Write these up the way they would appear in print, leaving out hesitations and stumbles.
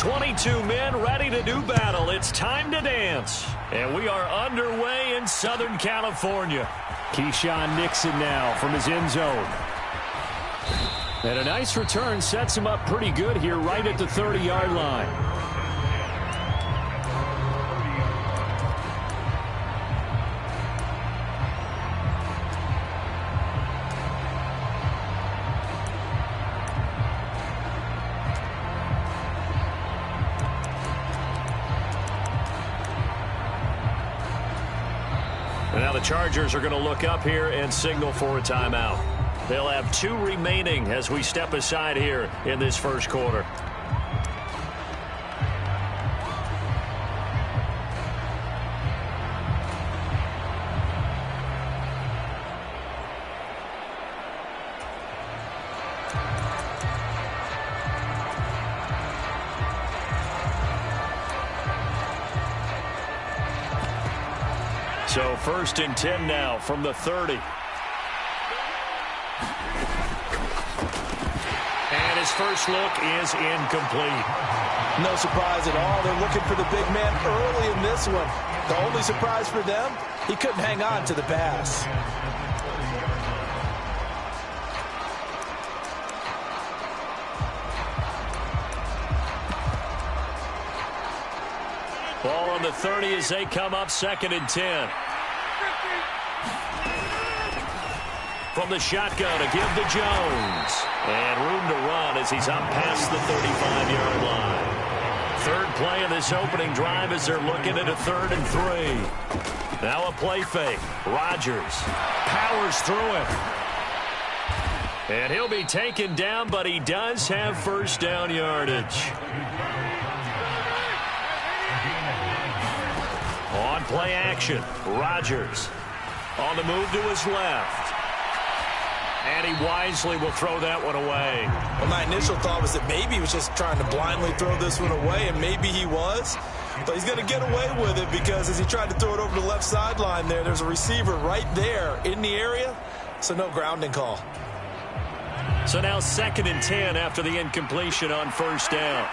22 men ready to do battle. It's time to dance. And we are underway in Southern California. Keyshawn Nixon now from his end zone. And a nice return sets him up pretty good here right at the 30-yard line. Now the Chargers are going to look up here and signal for a timeout. They'll have 2 remaining as we step aside here in this first quarter. So 1st and 10 now from the 30. And his first look is incomplete. No surprise at all. They're looking for the big man early in this one. The only surprise for them, he couldn't hang on to the pass. Ball on the 30 as they come up 2nd and 10. From the shotgun to give to Jones. And room to run as he's up past the 35-yard line. 3rd play of this opening drive as they're looking at a 3rd and 3. Now a play fake. Rodgers powers through it. And he'll be taken down, but he does have first down yardage. On play action, Rodgers on the move to his left. And he wisely will throw that one away. Well, my initial thought was that maybe he was just trying to blindly throw this one away, and maybe he was. But he's going to get away with it because as he tried to throw it over the left sideline there's a receiver right there in the area, so no grounding call. So now 2nd and 10 after the incompletion on first down.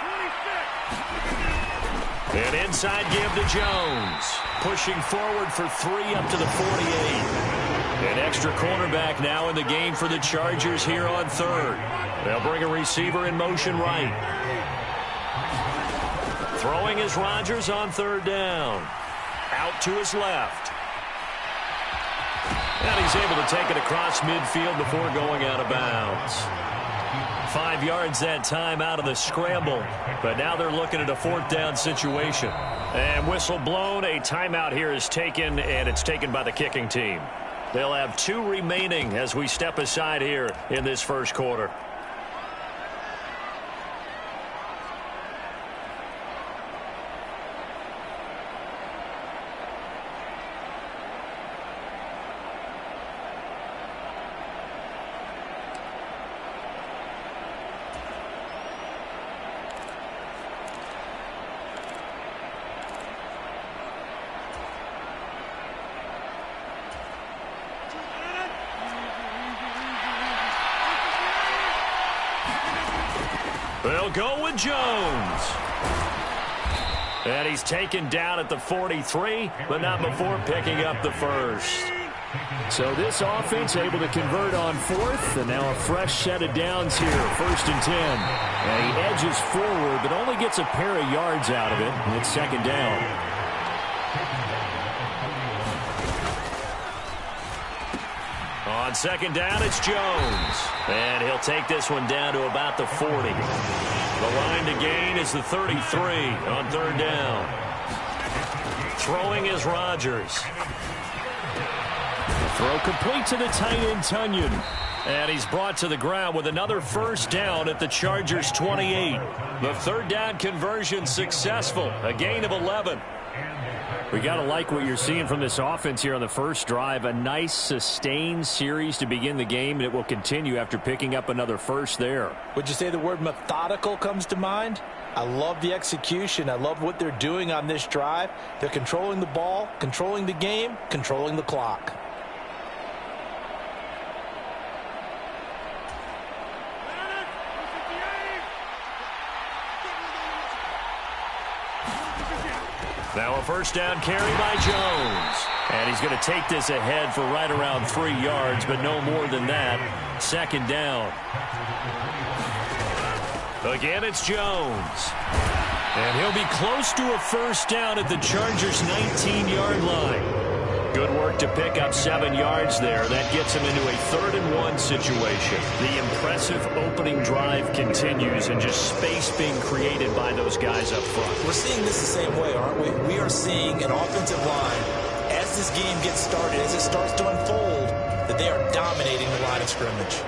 And inside give to Jones. Pushing forward for 3 up to the 48. An extra cornerback now in the game for the Chargers here on 3rd. They'll bring a receiver in motion right. Throwing is Rodgers on 3rd down. Out to his left. And he's able to take it across midfield before going out of bounds. 5 yards that time out of the scramble. But now they're looking at a 4th down situation. And whistle blown. A timeout here is taken, and it's taken by the kicking team. They'll have 2 remaining as we step aside here in this first quarter. They'll go with Jones. And he's taken down at the 43, but not before picking up the first. So this offense able to convert on 4th, and now a fresh set of downs here, 1st and 10. And he edges forward, but only gets a pair of yards out of it, and it's 2nd down. On 2nd down, it's Jones. And he'll take this one down to about the 40. The line to gain is the 33 on 3rd down. Throwing is Rodgers. Throw complete to the tight end, Tunyon. And he's brought to the ground with another first down at the Chargers' 28. The 3rd down conversion successful. A gain of 11. We got to like what you're seeing from this offense here on the first drive. A nice, sustained series to begin the game, and it will continue after picking up another first there. Would you say the word methodical comes to mind? I love the execution. I love what they're doing on this drive. They're controlling the ball, controlling the game, controlling the clock. Now a first down carry by Jones. And he's going to take this ahead for right around 3 yards, but no more than that. Second down. Again, it's Jones. And he'll be close to a first down at the Chargers' 19-yard line. Good work to pick up 7 yards there. That gets him into a 3rd-and-1 situation. The impressive opening drive continues and just space being created by those guys up front. We're seeing this the same way, aren't we? We are seeing an offensive line, as this game gets started, as it starts to unfold, that they are dominating the line of scrimmage.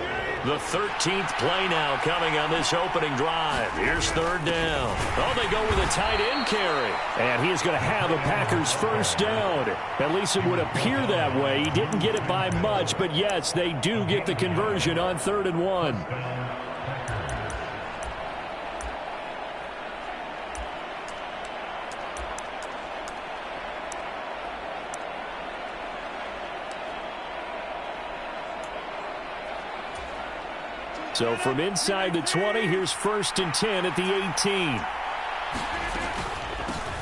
The 13th play now coming on this opening drive. Here's 3rd down. Oh, they go with a tight end carry. And he is going to have a Packers first down. At least it would appear that way. He didn't get it by much, but yes, they do get the conversion on 3rd and 1. So from inside the 20, here's 1st and 10 at the 18.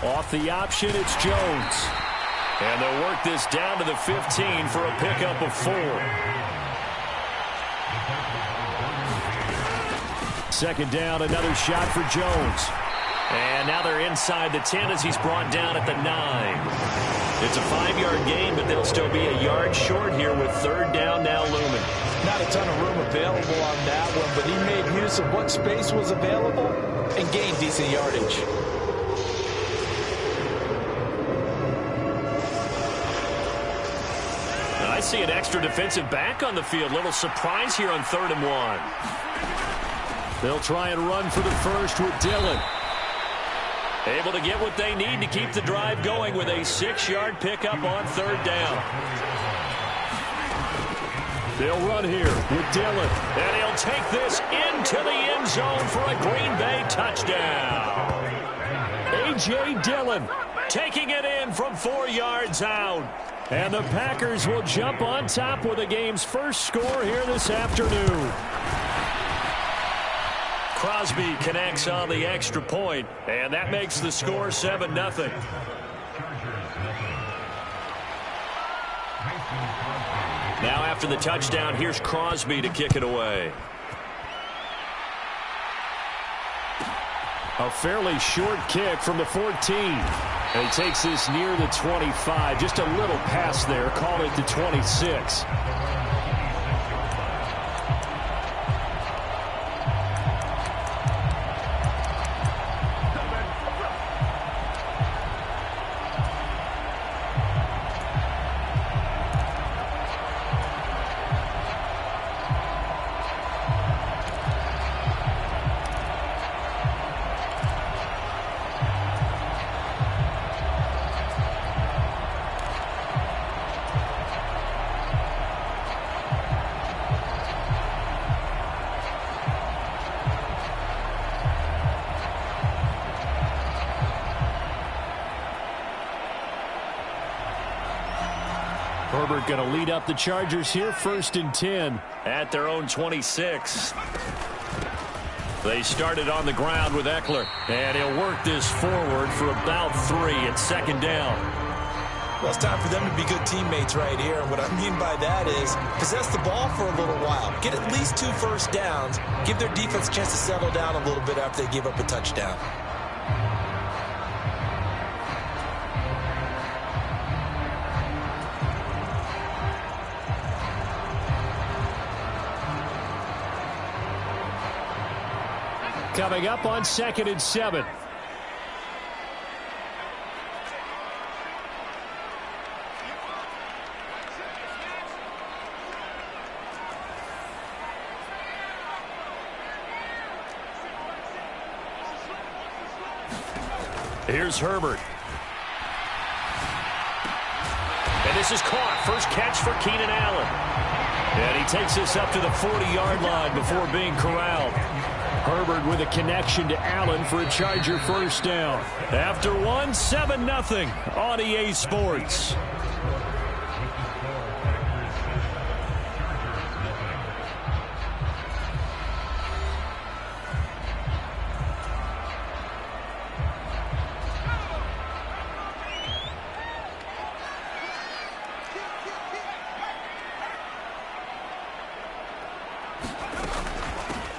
Off the option, it's Jones. And they'll work this down to the 15 for a pickup of 4. 2nd down, another shot for Jones. And now they're inside the 10 as he's brought down at the 9. It's a 5-yard gain, but they'll still be a yard short here with 3rd down now looming. Not a ton of room available on that one, but he made use of what space was available and gained decent yardage. I see an extra defensive back on the field. Little surprise here on 3rd and 1. They'll try and run for the first with Dillon. Able to get what they need to keep the drive going with a 6-yard pickup on 3rd down. They'll run here with Dillon. And he'll take this into the end zone for a Green Bay touchdown. A.J. Dillon taking it in from 4 yards out. And the Packers will jump on top with the game's first score here this afternoon. Crosby connects on the extra point, and that makes the score 7-0. Now after the touchdown, here's Crosby to kick it away. A fairly short kick from the 14. And he takes this near the 25. Just a little pass there. Call it the 26. Herbert going to lead up the Chargers here, 1st and 10 at their own 26. They started on the ground with Eckler, and he'll work this forward for about 3 at 2nd down. Well, it's time for them to be good teammates right here. And what I mean by that is possess the ball for a little while. Get at least 2 first downs. Give their defense a chance to settle down a little bit after they give up a touchdown. Coming up on 2nd and 7. Here's Herbert. And this is caught. First catch for Keenan Allen. And he takes this up to the 40-yard line before being corralled. Herbert with a connection to Allen for a Charger first down. After 1, 7-0 on EA Sports.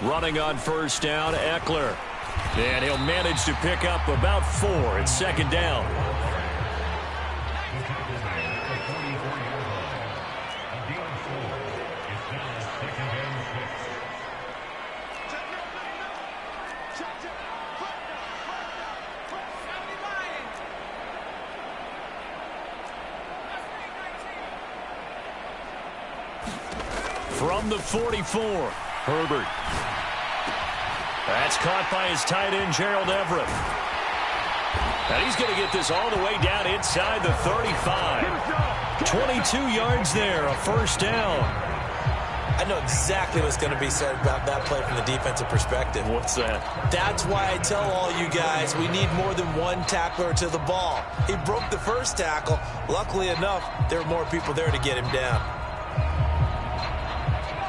Running on first down, Eckler. And he'll manage to pick up about 4 at second down. From the 44, Herbert. That's caught by his tight end, Gerald Everett. And he's going to get this all the way down inside the 35. 22 yards there, a first down. I know exactly what's going to be said about that play from the defensive perspective. What's that? That's why I tell all you guys we need more than one tackler to the ball. He broke the first tackle. Luckily enough, there were more people there to get him down.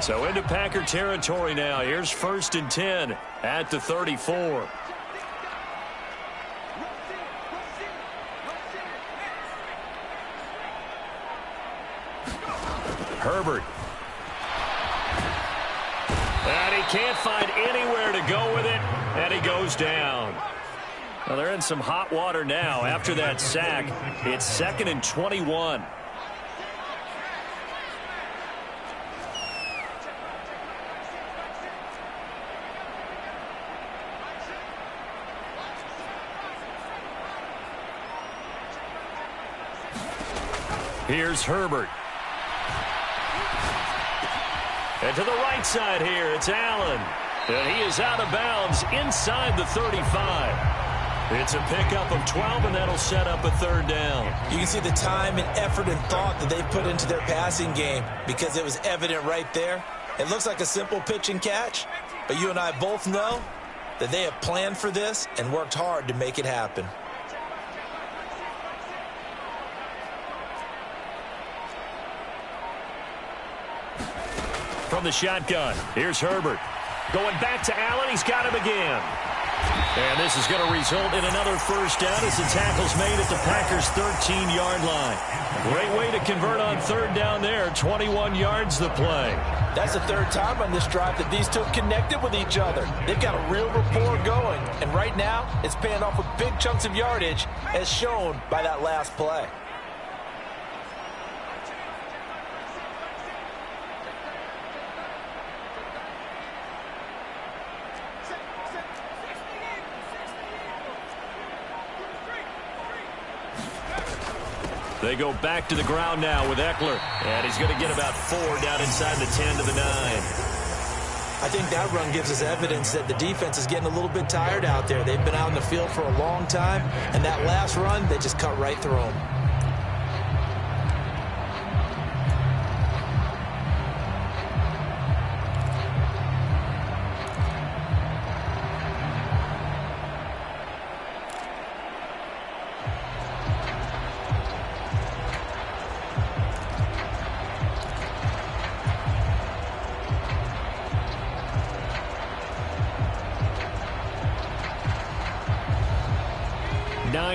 So into Packer territory now. Here's 1st and 10 at the 34. Herbert. And he can't find anywhere to go with it, and he goes down. Well, they're in some hot water now after that sack. It's 2nd and 21. Here's Herbert. And to the right side here, it's Allen. And he is out of bounds inside the 35. It's a pickup of 12, and that'll set up a 3rd down. You can see the time and effort and thought that they put into their passing game because it was evident right there. It looks like a simple pitch and catch, but you and I both know that they have planned for this and worked hard to make it happen. From the shotgun, here's Herbert. Going back to Allen, he's got him again. And this is going to result in another first down as the tackle's made at the Packers' 13-yard line. Great way to convert on 3rd down there. 21 yards the play. That's the 3rd time on this drive that these two have connected with each other. They've got a real rapport going. And right now, it's paying off with big chunks of yardage as shown by that last play. They go back to the ground now with Eckler. And he's going to get about 4 down inside the 10 to the 9. I think that run gives us evidence that the defense is getting a little bit tired out there. They've been out in the field for a long time, and that last run, they just cut right through them.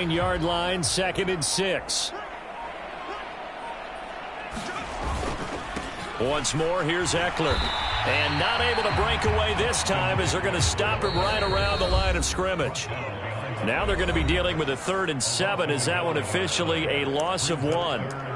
Yard line, 2nd and 6. Once more, here's Eckler. And not able to break away this time as they're going to stop him right around the line of scrimmage. Now they're going to be dealing with a 3rd and 7 as that one officially a loss of 1.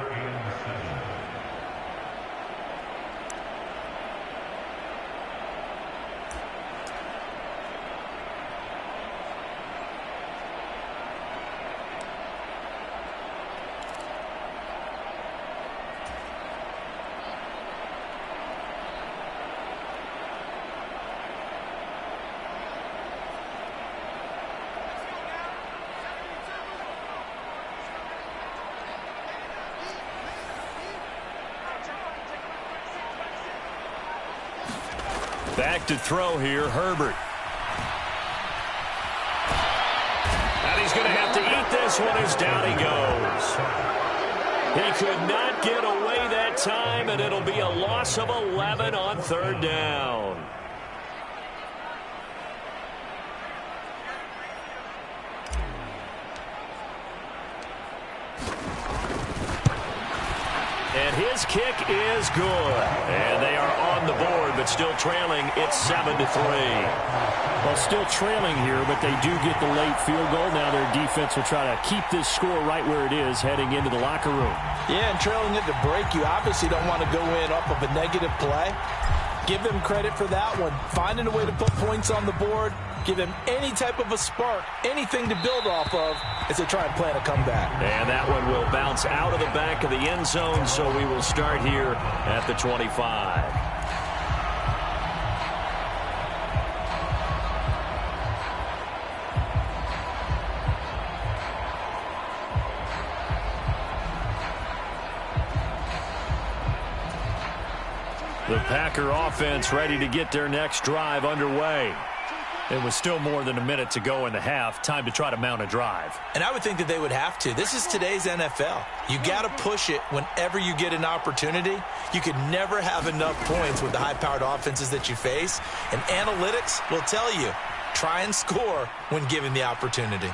Back to throw here, Herbert. And he's going to have to eat this one as down he goes. He could not get away that time, and it'll be a loss of 11 on 3rd down. And his kick is good. And they are on the board still trailing. It's 7-3. Well, still trailing here, but they do get the late field goal. Now their defense will try to keep this score right where it is heading into the locker room. Yeah, and trailing at the break, you obviously don't want to go in off of a negative play. Give them credit for that one. Finding a way to put points on the board, give them any type of a spark, anything to build off of as they try and plan a comeback. And that one will bounce out of the back of the end zone, so we will start here at the 25. The Packer offense ready to get their next drive underway. It was still more than a minute to go in the half. Time to try to mount a drive. And I would think that they would have to. This is today's NFL. You got to push it whenever you get an opportunity. You could never have enough points with the high-powered offenses that you face. And analytics will tell you, try and score when given the opportunity.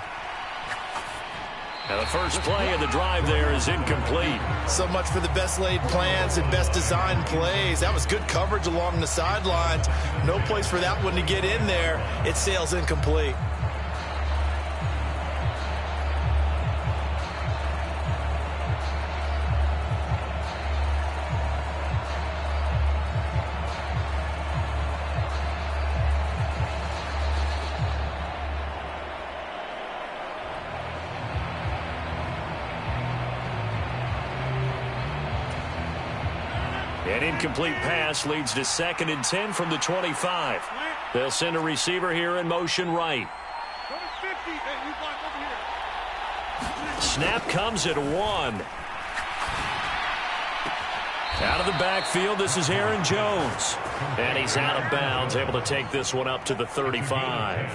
Now the first play of the drive there is incomplete. So much for the best laid plans and best designed plays. That was good coverage along the sidelines. No place for that one to get in there. It sails incomplete. An incomplete pass leads to 2nd and 10 from the 25. They'll send a receiver here in motion right. Snap comes at 1. Out of the backfield, this is Aaron Jones. And he's out of bounds, able to take this one up to the 35.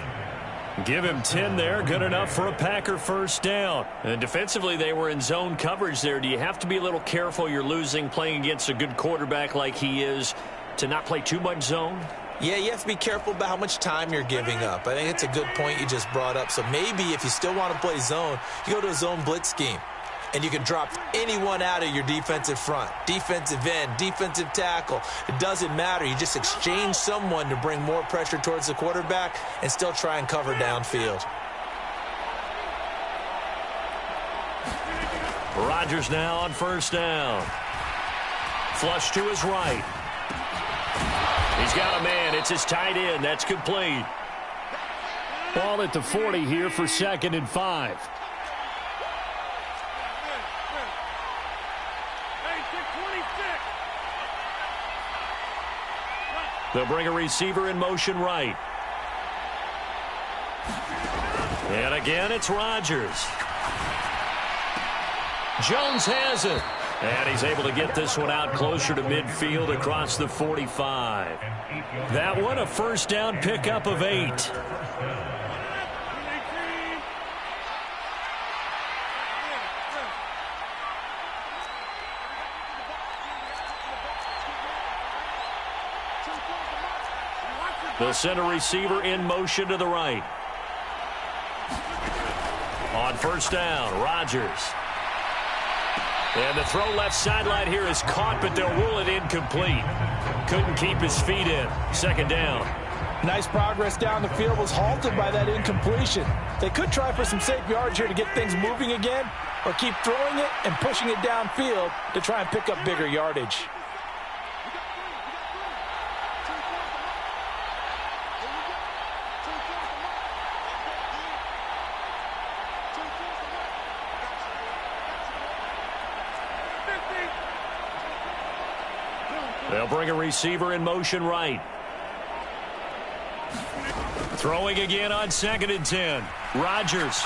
Give him 10 there, good enough for a Packer first down. And defensively, they were in zone coverage there. Do you have to be a little careful you're losing playing against a good quarterback like he is to not play too much zone? Yeah, you have to be careful about how much time you're giving up. I think it's a good point you just brought up. So maybe if you still want to play zone, you go to a zone blitz scheme. And you can drop anyone out of your defensive front, defensive end, defensive tackle. It doesn't matter. You just exchange someone to bring more pressure towards the quarterback and still try and cover downfield. Rodgers now on first down. Flush to his right. He's got a man. It's his tight end. That's complete. Ball at the 40 here for 2nd and 5. They'll bring a receiver in motion right. And again, it's Rodgers. Jones has it. And he's able to get this one out closer to midfield across the 45. That one, a first down pickup of 8. They'll send a receiver in motion to the right. On first down, Rodgers. And the throw left sideline here is caught, but they'll rule it incomplete. Couldn't keep his feet in. 2nd down. Nice progress down the field was halted by that incompletion. They could try for some safe yards here to get things moving again, or keep throwing it and pushing it downfield to try and pick up bigger yardage. They'll bring a receiver in motion right. Throwing again on 2nd and 10. Rodgers.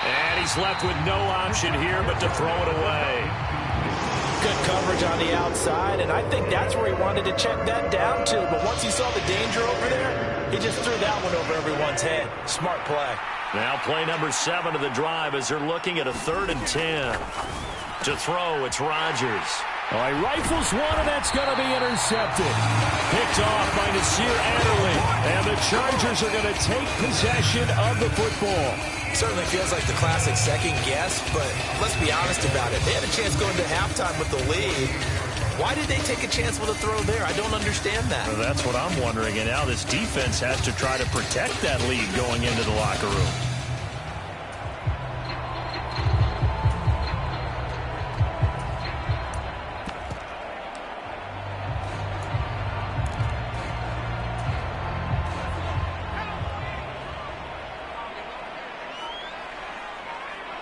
And he's left with no option here but to throw it away. Good coverage on the outside, and I think that's where he wanted to check that down to. But once he saw the danger over there, he just threw that one over everyone's head. Smart play. Now play number 7 of the drive as they're looking at a 3rd and 10. To throw, it's Rodgers. All right, rifles one, and that's going to be intercepted. Picked off by Nasir Adderley. And the Chargers are going to take possession of the football. Certainly feels like the classic second guess, but let's be honest about it. They had a chance going to halftime with the lead. Why did they take a chance with a throw there? I don't understand that. Well, that's what I'm wondering. And now this defense has to try to protect that lead going into the locker room.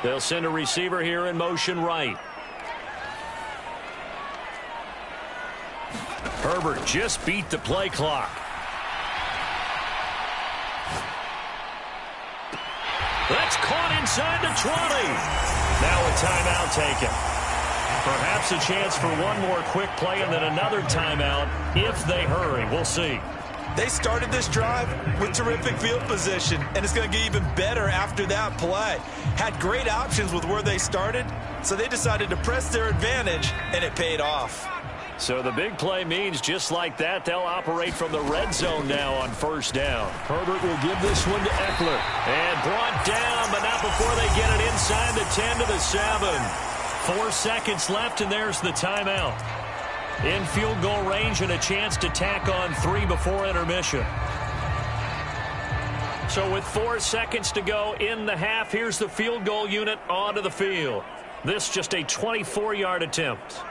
They'll send a receiver here in motion right. Herbert just beat the play clock. That's caught inside the 20. Now a timeout taken. Perhaps a chance for one more quick play and then another timeout if they hurry. We'll see. They started this drive with terrific field position, and it's going to get even better after that play. Had great options with where they started, so they decided to press their advantage, and it paid off. So the big play means just like that, they'll operate from the red zone now on first down. Herbert will give this one to Eckler. And brought down, but not before they get it inside the 10 to the 7. 4 seconds left, and there's the timeout. In field goal range and a chance to tack on 3 before intermission. So with 4 seconds to go in the half, here's the field goal unit onto the field. This just a 24-yard attempt.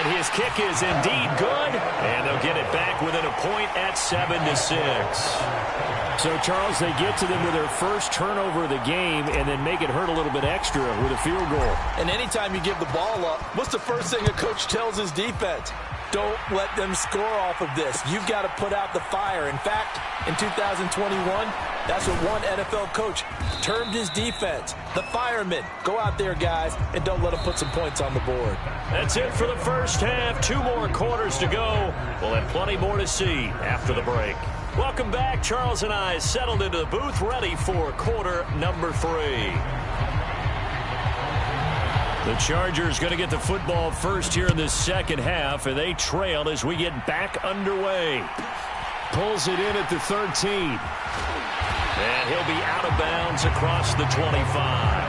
His kick is indeed good, and they'll get it back within a point at 7-6. So, Charles, they get to them with their first turnover of the game and then make it hurt a little bit extra with a field goal. And anytime you give the ball up, what's the first thing a coach tells his defense? Don't let them score off of this. You've got to put out the fire. In fact, in 2021, that's what one NFL coach termed his defense, the firemen. Go out there, guys, and don't let them put some points on the board. That's it for the first half. 2 more quarters to go. We'll have plenty more to see after the break. Welcome back. Charles and I settled into the booth, ready for quarter number 3. The Chargers going to get the football first here in this second half, and they trail as we get back underway. Pulls it in at the 13. And he'll be out of bounds across the 25.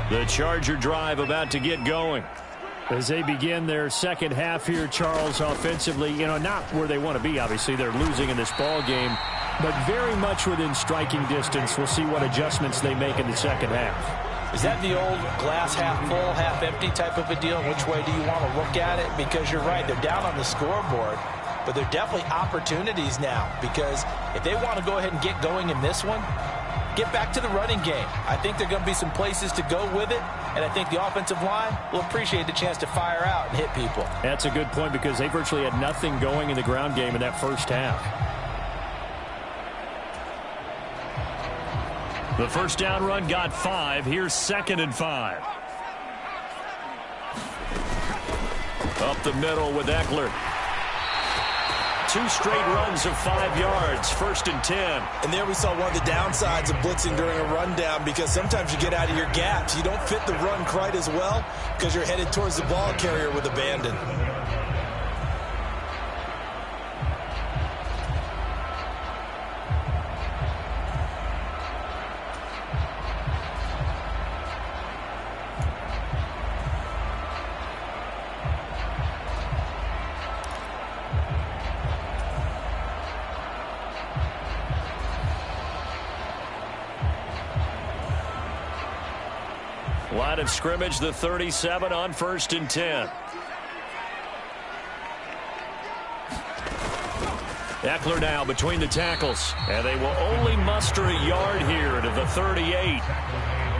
The Charger drive about to get going. As they begin their second half here, Charles, offensively, not where they want to be, obviously. They're losing in this ball game, but very much within striking distance. We'll see what adjustments they make in the second half. Is that the old glass half full, half empty type of a deal? Which way do you want to look at it? Because you're right, they're down on the scoreboard, but they're definitely opportunities now, because if they want to go ahead and get going in this one, get back to the running game. I think there are going to be some places to go with it, and I think the offensive line will appreciate the chance to fire out and hit people. That's a good point because they virtually had nothing going in the ground game in that first half. The first down run got 5. Here's 2nd and 5. Up the middle with Eckler. 2 straight runs of 5 yards, 1st and 10. And there we saw one of the downsides of blitzing during a rundown, because sometimes you get out of your gaps. You don't fit the run quite as well because you're headed towards the ball carrier with abandon. Line of scrimmage, the 37 on 1st and 10. Eckler now between the tackles, and they will only muster a yard here to the 38.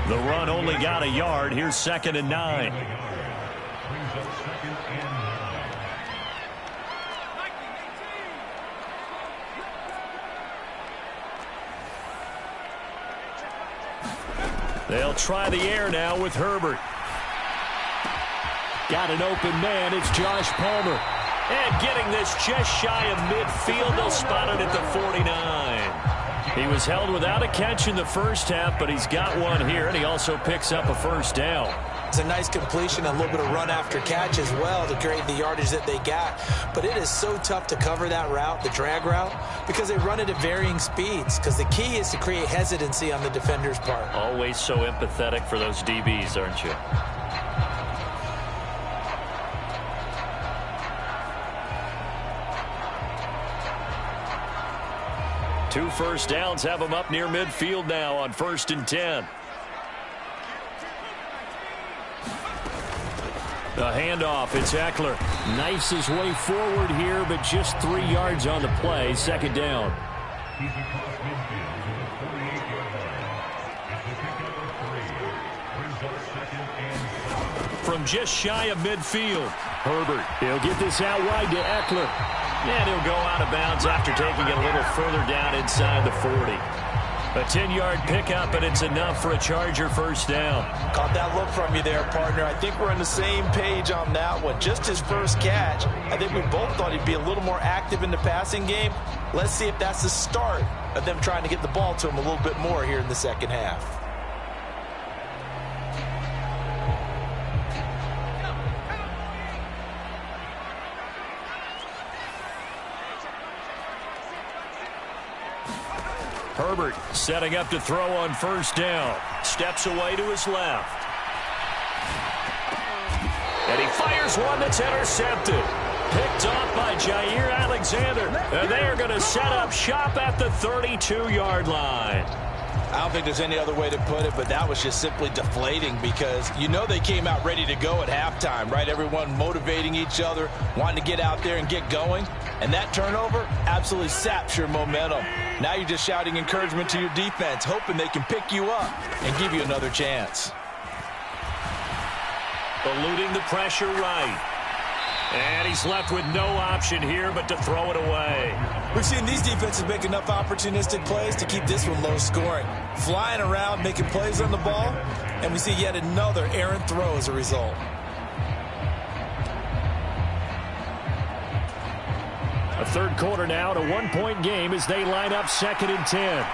The run only got a yard. Here's 2nd and 9. They'll try the air now with Herbert. Got an open man. It's Josh Palmer. And getting this just shy of midfield. They'll spot it at the 49. He was held without a catch in the first half, but he's got one here, and he also picks up a first down. It's a nice completion, a little bit of run after catch as well to create the yardage that they got. But it is so tough to cover that route, the drag route, because they run it at varying speeds. Because the key is to create hesitancy on the defender's part. Always so empathetic for those DBs, aren't you? Two first downs have them up near midfield now on 1st and 10. The handoff, it's Eckler. Knifes his way forward here, but just 3 yards on the play. Second down. From just shy of midfield, Herbert. He'll get this out wide to Eckler. And he'll go out of bounds after taking it a little further down inside the 40. A 10-yard pickup, and it's enough for a Charger first down. Caught that look from you there, partner. I think we're on the same page on that one. Just his first catch. I think we both thought he'd be a little more active in the passing game. Let's see if that's the start of them trying to get the ball to him a little bit more here in the second half. Herbert setting up to throw on first down. Steps away to his left. And he fires one that's intercepted. Picked off by Jair Alexander. And they are going to set up shop at the 32-yard line. I don't think there's any other way to put it, but that was just simply deflating because you know they came out ready to go at halftime, right? Everyone motivating each other, wanting to get out there and get going. And that turnover absolutely saps your momentum. Now you're just shouting encouragement to your defense, hoping they can pick you up and give you another chance. Eluding the pressure right. And he's left with no option here but to throw it away. We've seen these defenses make enough opportunistic plays to keep this one low scoring. Flying around, making plays on the ball, and we see yet another errant throw as a result. A third quarter now and a one-point game as they line up 2nd and 10.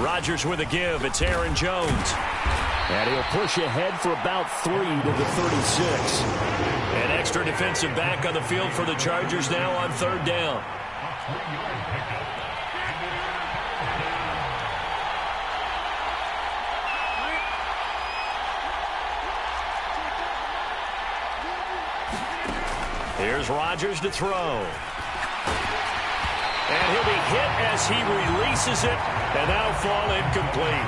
Rodgers with a give. It's Aaron Jones. And he'll push ahead for about 3 to the 36. An extra defensive back on the field for the Chargers now on 3rd down. Here's Rodgers to throw. And he'll be hit as he releases it, and that'll fall incomplete.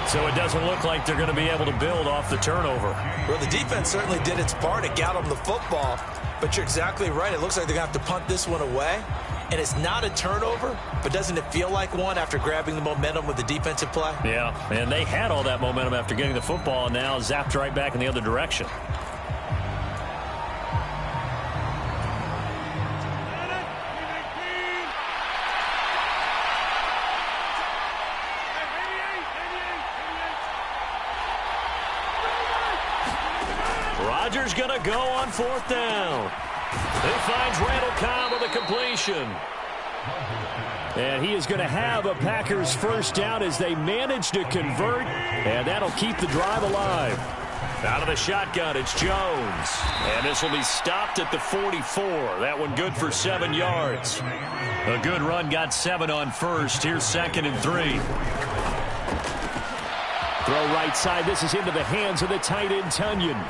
So it doesn't look like they're going to be able to build off the turnover. Well, the defense certainly did its part to get them the football, but you're exactly right. It looks like they're going to have to punt this one away, and it's not a turnover, but doesn't it feel like one after grabbing the momentum with the defensive play? Yeah, and they had all that momentum after getting the football, and now zapped right back in the other direction. Rodgers going to go on 4th down. He finds Randall Cobb with a completion. And he is going to have a Packers first down as they manage to convert, and that'll keep the drive alive. Out of the shotgun, it's Jones. And this will be stopped at the 44. That one good for 7 yards. A good run, got 7 on first. Here's 2nd and 3. Throw right side. This is into the hands of the tight end, Tunyon.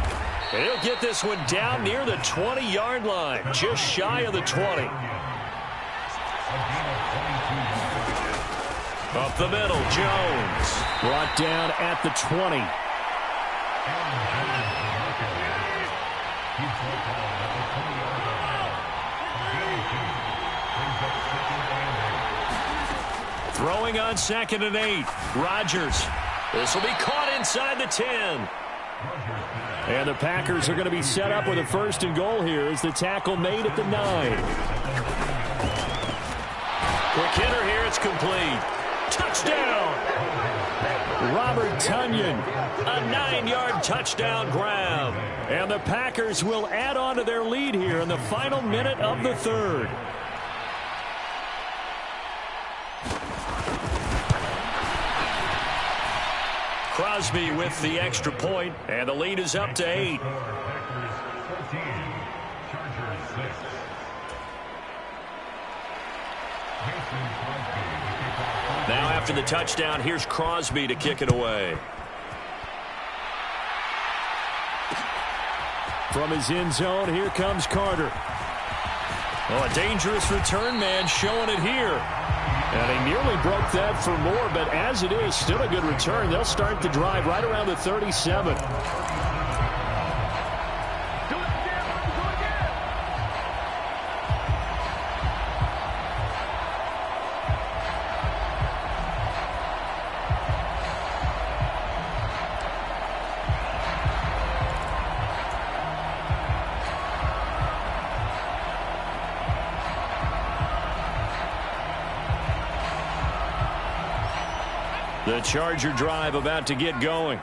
And he'll get this one down near the 20-yard line, just shy of the 20. Up the middle, Jones. Brought down at the 20. Throwing on 2nd and 8. Rodgers. This will be caught inside the 10. And the Packers are going to be set up with a 1st and goal here as the tackle made at the 9. Quick hitter here. It's complete. Touchdown. Robert Tonyan, a 9-yard touchdown grab. And the Packers will add on to their lead here in the final minute of the third. Crosby with the extra point, and the lead is up to 8. Now after the touchdown, here's Crosby to kick it away. From his end zone, here comes Carter. Oh, a dangerous return man showing it here. And he nearly broke that for more, but as it is, still a good return. They'll start the drive right around the 37. The Charger drive about to get going.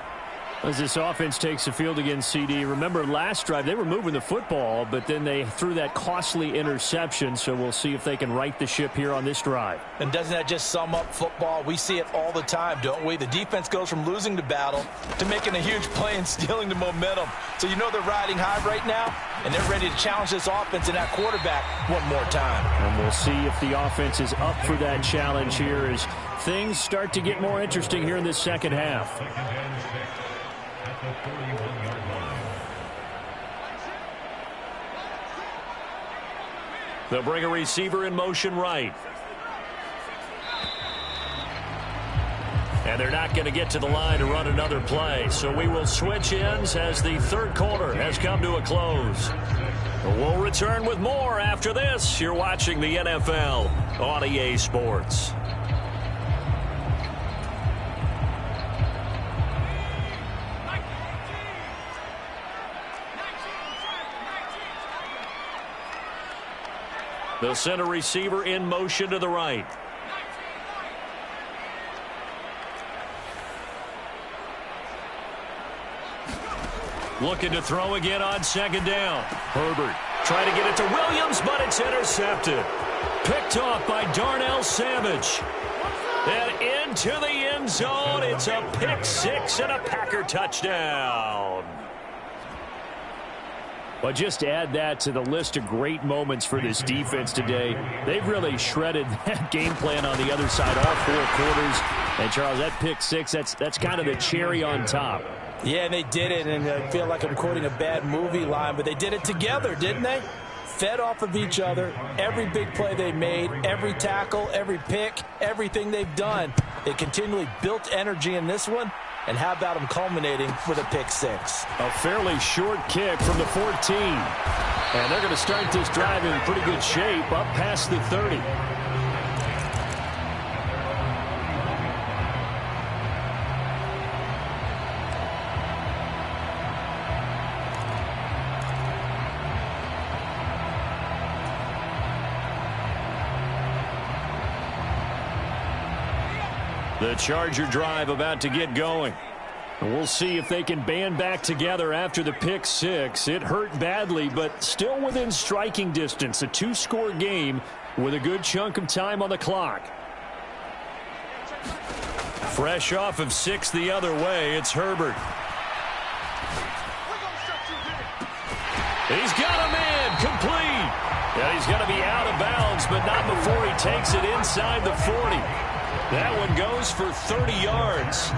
As this offense takes the field against CD, remember last drive they were moving the football, but then they threw that costly interception, so we'll see if they can right the ship here on this drive. And doesn't that just sum up football? We see it all the time, don't we? The defense goes from losing the battle to making a huge play and stealing the momentum. So you know they're riding high right now, and they're ready to challenge this offense and that quarterback one more time. And we'll see if the offense is up for that challenge here as things start to get more interesting here in this second half. They'll bring a receiver in motion right. And they're not going to get to the line to run another play. So we will switch ends as the third quarter has come to a close. We'll return with more after this. You're watching the NFL on EA Sports. They'll send a receiver in motion to the right. Looking to throw again on second down. Herbert trying to get it to Williams, but it's intercepted. Picked off by Darnell Savage. And into the end zone. It's a pick six and a Packer touchdown. Well, just add that to the list of great moments for this defense today. They've really shredded that game plan on the other side all four quarters. And, Charles, that pick six, that's kind of the cherry on top. Yeah, they did it, and I feel like I'm quoting a bad movie line, but they did it together, didn't they? Fed off of each other, every big play they made, every tackle, every pick, everything they've done. They continually built energy in this one. And how about them culminating with a pick six? A fairly short kick from the 14. And they're going to start this drive in pretty good shape up past the 30. The Charger drive about to get going. We'll see if they can band back together after the pick six. It hurt badly, but still within striking distance. A two-score game with a good chunk of time on the clock. Fresh off of six the other way, it's Herbert. He's got a man complete. And he's going to be out of bounds, but not before he takes it inside the 40. That one goes for 30 yards.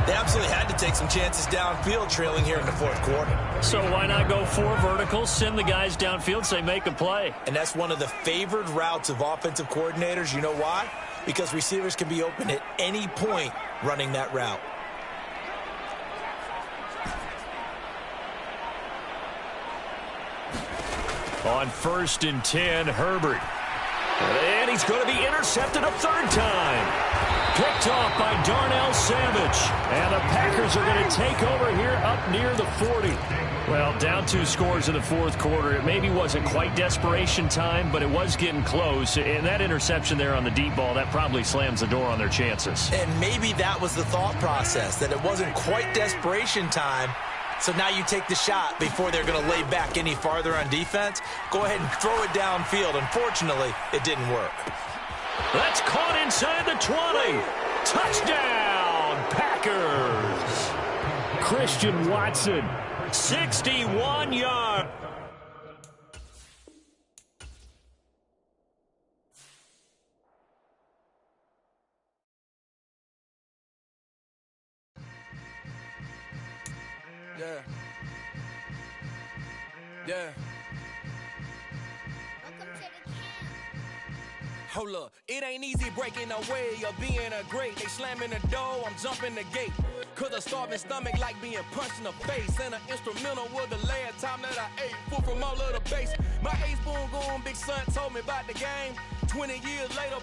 They absolutely had to take some chances downfield trailing here in the fourth quarter. So why not go four verticals, send the guys downfield, say make a play? And that's one of the favored routes of offensive coordinators. You know why? Because receivers can be open at any point running that route. On 1st and 10, Herbert. And he's going to be intercepted a third time. Picked off by Darnell Savage. And the Packers are going to take over here up near the 40. Well, down 2 scores in the fourth quarter. It maybe wasn't quite desperation time, but it was getting close. And that interception there on the deep ball, that probably slams the door on their chances. And maybe that was the thought process, that it wasn't quite desperation time. So now you take the shot before they're going to lay back any farther on defense. Go ahead and throw it downfield. Unfortunately, it didn't work. That's caught inside the 20. Touchdown, Packers. Christian Watson. 61 yards. Yeah. Yeah. Hold up, it ain't easy breaking away or being a great. They slamming the door, I'm jumping the gate. Cause a starving stomach like being punched in the face. And an instrumental was the last time that I ate. Food from all of the base. My ace boom goon, big son told me about the game. 20 years later,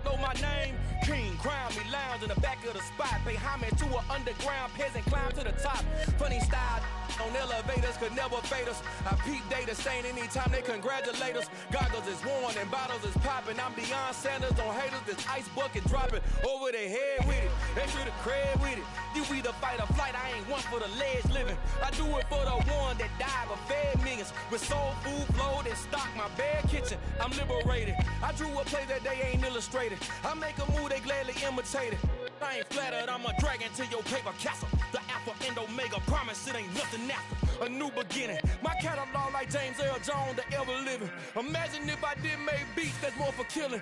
know my name. King, crown me, lounge in the back of the spot. Pay homage to an underground peasant, climb to the top. Funny style on elevators could never fade us. I peep data saying anytime they congratulate us. Goggles is worn and bottles is popping. I'm beyond Sanders on haters, this ice bucket dropping over their head with it. They should have cred with it. You either fight or flight, I ain't one for the ledge living. I do it for the one that died but fed millions. With soul food flowed and stock my bare kitchen. I'm liberated. I drew a play that they ain't illustrated. I make a move, they gladly imitate it. I ain't flattered, I'm a dragon to your paper castle. The alpha and omega, promise it ain't nothing after. A new beginning. My catalog like James Earl Jones, the ever living. Imagine if I did make beats that's more for killing.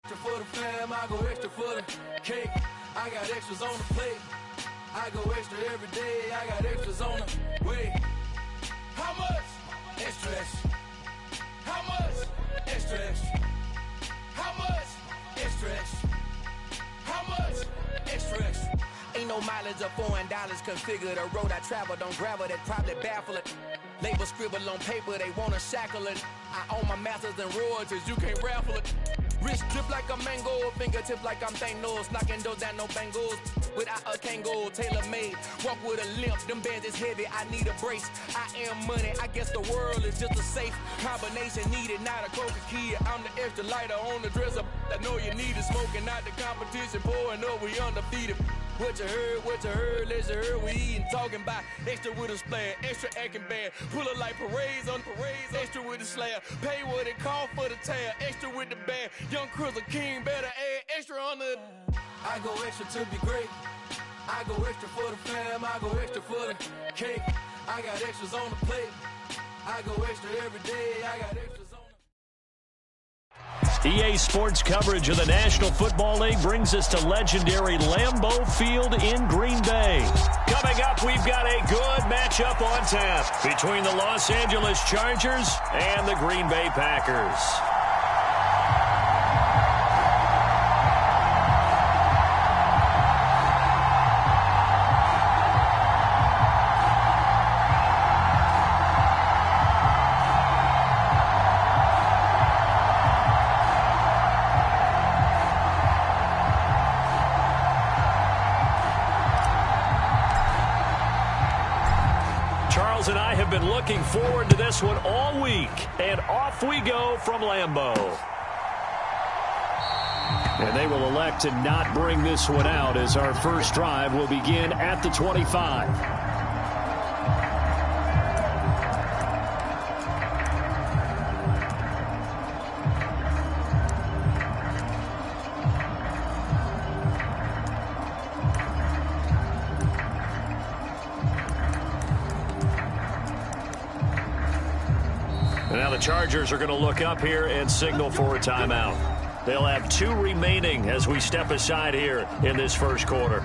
Extra for the fam, I go extra for the cake. I got extras on the plate. I go extra every day, I got extras on the way. How much? Extra, extra. How much? Extra, extra. How much? Extra, extra. How much? Extra, extra. Ain't no mileage of $4 configure the road I travel. Don't gravel that probably baffle it. Label scribble on paper, they wanna shackle it. I own my masters and royalties, you can't raffle it. Wrist drip like a mango, fingertip like I'm Thanos. Knocking doors down, no bangles. Without a Kango, tailor-made. Walk with a limp, them bands is heavy, I need a brace. I am money, I guess the world is just a safe combination needed, not a coca key. I'm the extra lighter on the dresser. I know you need it, smoking out the competition, pouring up, we undefeated. What you heard, let's you heard, we eating, talking about extra with a splash, extra acting bad, pull it like parades on parades, extra with the slab, pay what it cost for the tab, extra with the band, young Chris a king, better add extra on the. I go extra to be great, I go extra for the fam, I go extra for the cake, I got extras on the plate, I go extra every day, I got extras on the. EA Sports coverage of the National Football League brings us to legendary Lambeau Field in Green Bay. Coming up, we've got a good matchup on tap between the Los Angeles Chargers and the Green Bay Packers. And I have been looking forward to this one all week. And off we go from Lambeau. And they will elect to not bring this one out as our first drive will begin at the 25. Chargers are going to look up here and signal for a timeout. They'll have 2 remaining as we step aside here in this first quarter.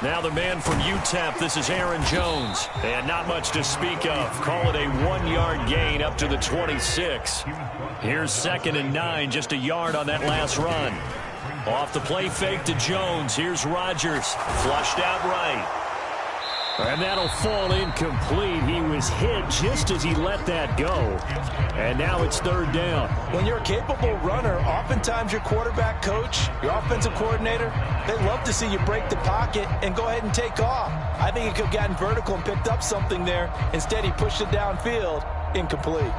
Now the man from UTEP, this is Aaron Jones. And not much to speak of. Call it a 1-yard gain up to the 26. Here's 2nd and 9, just a yard on that last run. Off the play fake to Jones. Here's Rodgers. Flushed out right. And that'll fall incomplete. He was hit just as he let that go. And now it's 3rd down. When you're a capable runner, oftentimes your quarterback coach, your offensive coordinator, they love to see you break the pocket and go ahead and take off. I think he could have gotten vertical and picked up something there. Instead, he pushed it downfield. Incomplete.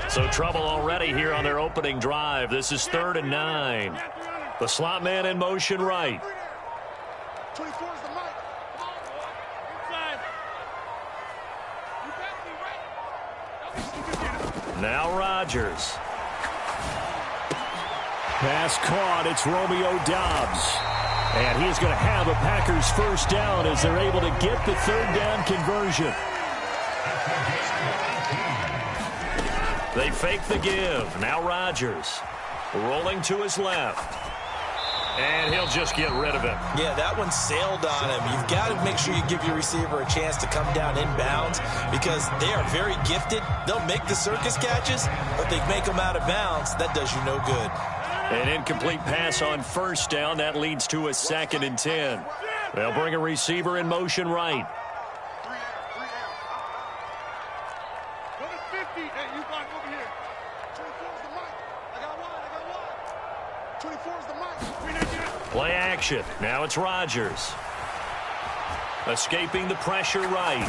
So trouble already here on their opening drive. This is 3rd and 9. The slot man in motion right. 24 is the mic. Now Rodgers. Pass caught. It's Romeo Doubs. And he's going to have a Packers 1st down as they're able to get the 3rd down conversion. They fake the give. Now Rodgers rolling to his left. And he'll just get rid of it. Yeah, that one sailed on him. You've got to make sure you give your receiver a chance to come down inbounds because they are very gifted. They'll make the circus catches, but they make them out of bounds. That does you no good. An incomplete pass on 1st down. That leads to a 2nd and 10. They'll bring a receiver in motion right. Play action. Now it's Rodgers. Escaping the pressure right.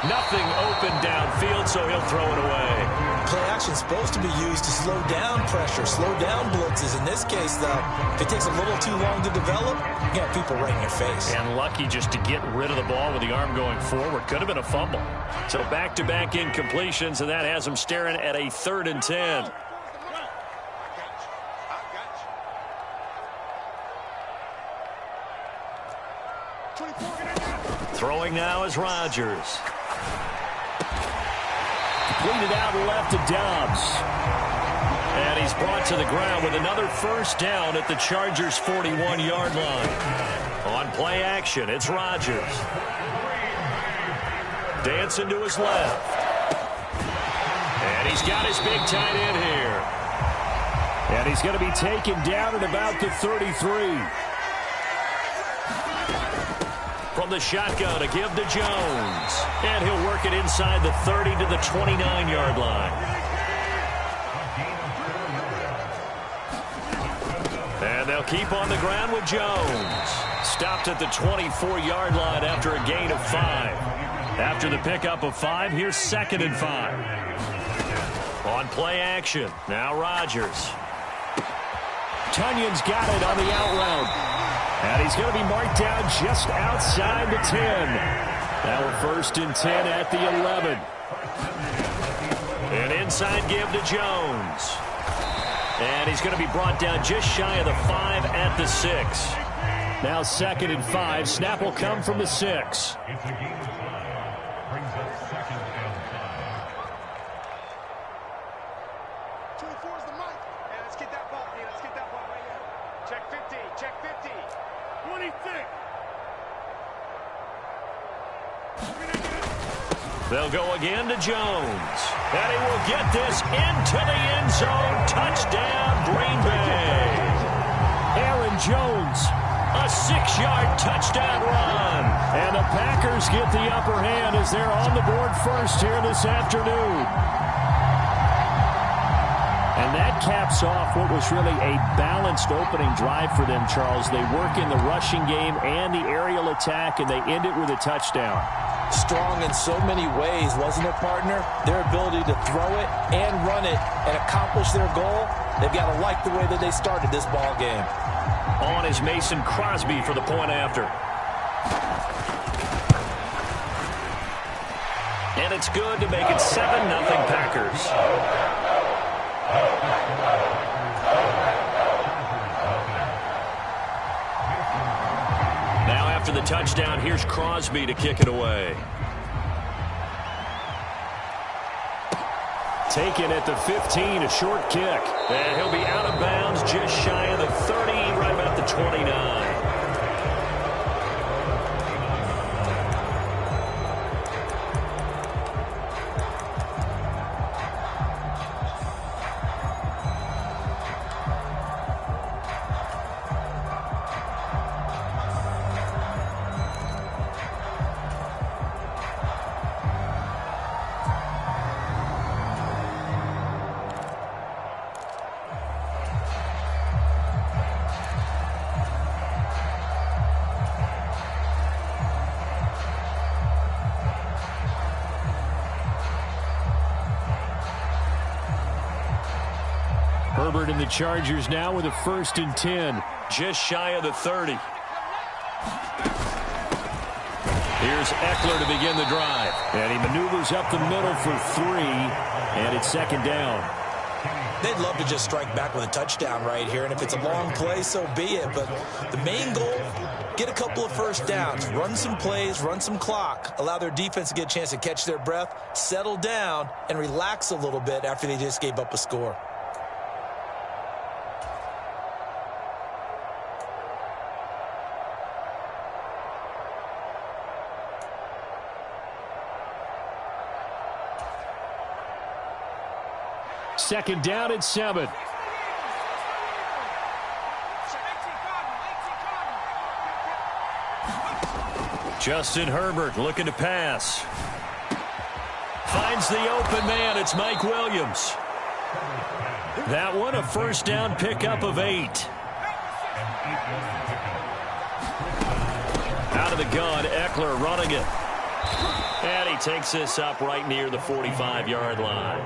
Nothing open downfield, so he'll throw it away. Play action's supposed to be used to slow down pressure, slow down blitzes. In this case, though, if it takes a little too long to develop, you got people right in your face. And lucky just to get rid of the ball with the arm going forward. Could have been a fumble. So back-to-back incompletions, and that has him staring at a 3rd and 10. Throwing now is Rodgers. Completed out left to Doubs. And he's brought to the ground with another 1st down at the Chargers' 41-yard line. On play action, it's Rodgers. Dancing to his left. And he's got his big tight end here. And he's going to be taken down at about the 33. From the shotgun to give to Jones. And he'll work it inside the 30 to the 29-yard line. And they'll keep on the ground with Jones. Stopped at the 24-yard line after a gain of 5. After the pickup of 5, here's 2nd and 5. On play action, now Rodgers. Tunyon's got it on the out route. And he's going to be marked down just outside the 10. Now a 1st and 10 at the 11. An inside give to Jones. And he's going to be brought down just shy of the 5 at the 6. Now 2nd and 5. Snap will come from the 6. They'll go again to Jones. And he will get this into the end zone. Touchdown, Green Bay. Aaron Jones, a 6-yard touchdown run. And the Packers get the upper hand as they're on the board first here this afternoon. And that caps off what was really a balanced opening drive for them, Charles. They work in the rushing game and the aerial attack, and they end it with a touchdown. Strong in so many ways, wasn't it, partner? Their ability to throw it and run it and accomplish their goal, they've got to like the way that they started this ball game. On is Mason Crosby for the point after. And it's good to make it 7-0 Packers. Now after the touchdown, here's Crosby to kick it away. Taken at the 15, a short kick. And he'll be out of bounds just shy of the 30, right about the 29. Herbert and the Chargers now with a 1st and 10, just shy of the 30. Here's Eckler to begin the drive. And he maneuvers up the middle for 3, and it's 2nd down. They'd love to just strike back with a touchdown right here, and if it's a long play, so be it. But the main goal, get a couple of 1st downs, run some plays, run some clock, allow their defense to get a chance to catch their breath, settle down, and relax a little bit after they just gave up a score. Second down and 7. Justin Herbert looking to pass. Finds the open man. It's Mike Williams. That one, a 1st down pickup of 8. Out of the gun, Eckler running it. And he takes this up right near the 45-yard line.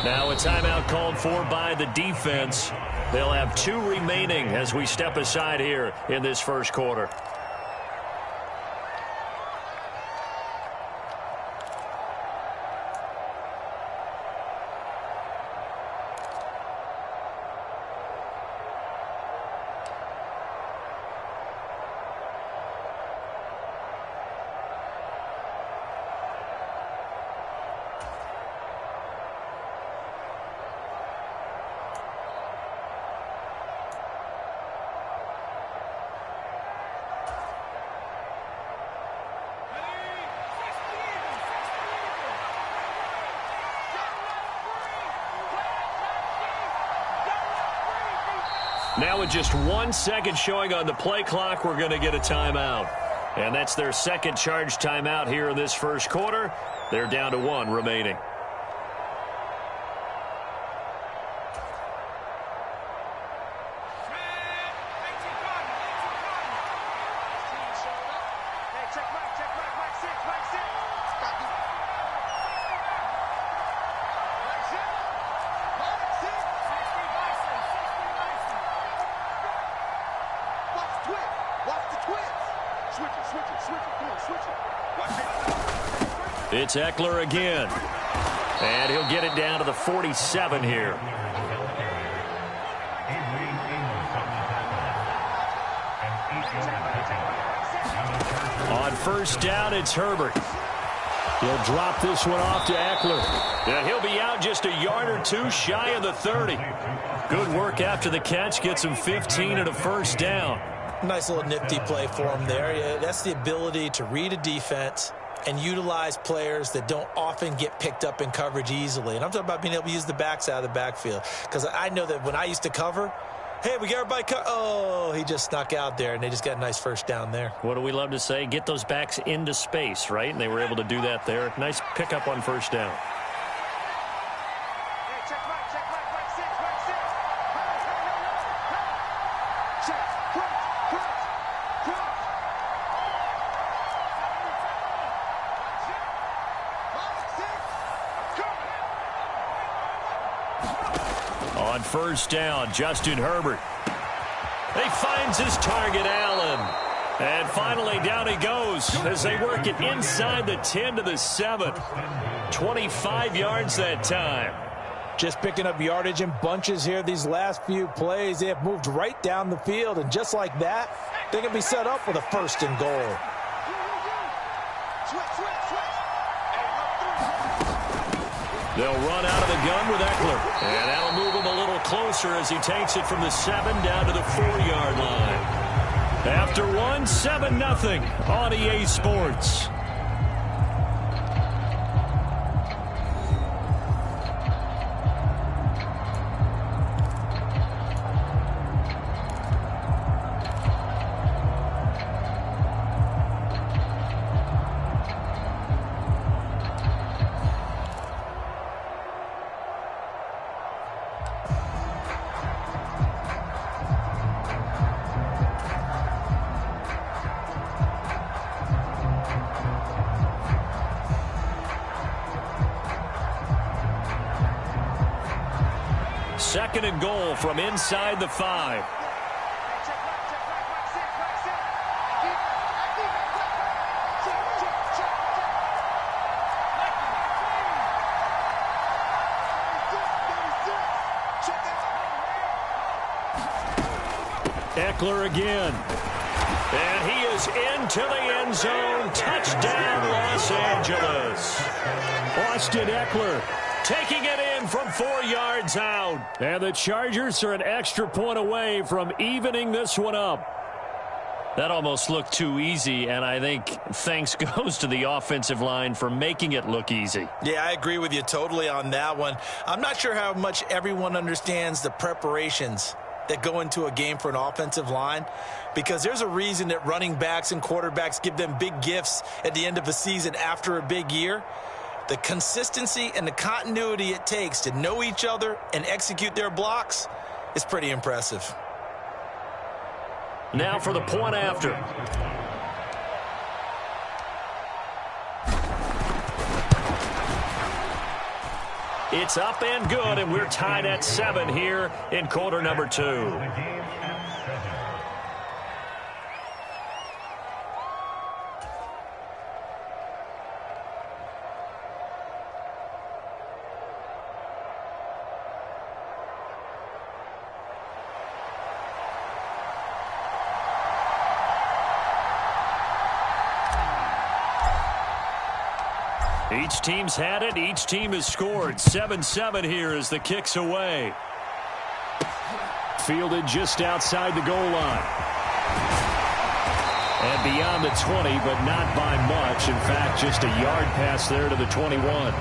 Now a timeout called for by the defense. They'll have 2 remaining as we step aside here in this 1st quarter. Now with just 1 second showing on the play clock, we're going to get a timeout. And that's their 2nd charge timeout here in this 1st quarter. They're down to 1 remaining. It's Eckler again. And he'll get it down to the 47 here. On 1st down, it's Herbert. He'll drop this one off to Eckler. And he'll be out just a yard or 2 shy of the 30. Good work after the catch. Gets him 15 and a 1st down. Nice little nifty play for him there. Yeah, that's the ability to read a defense and utilize players that don't often get picked up in coverage easily. And I'm talking about being able to use the backs out of the backfield. Because I know that when I used to cover, hey, we got everybody oh, he just snuck out there, and they just got a nice 1st down there. What do we love to say? Get those backs into space, right? And they were able to do that there. Nice pickup on 1st down. On 1st down, Justin Herbert. He finds his target, Allen. And finally, down he goes as they work it inside the 10 to the 7. 25 yards that time. Just picking up yardage in bunches here these last few plays. They have moved right down the field, and just like that, they can be set up for the 1st and goal. They'll run out of the gun with Eckler. And that'll move him a little closer as he takes it from the 7 down to the 4-yard line. After one, 7-0 on EA Sports. Second and goal from inside the 5. Eckler again. And he is into the end zone. Touchdown, Los Angeles. Austin Eckler taking it in from 4 yards out. And the Chargers are an extra point away from evening this one up. That almost looked too easy, and I think thanks goes to the offensive line for making it look easy. Yeah, I agree with you totally on that one. I'm not sure how much everyone understands the preparations that go into a game for an offensive line, because there's a reason that running backs and quarterbacks give them big gifts at the end of a season after a big year. The consistency and the continuity it takes to know each other and execute their blocks is pretty impressive. Now for the point after. It's up and good, and we're tied at 7 here in quarter number 2. Each team's had it. Each team has scored. 7-7 here as the kick's away. Fielded just outside the goal line. And beyond the 20, but not by much. In fact, just a yard pass there to the 21.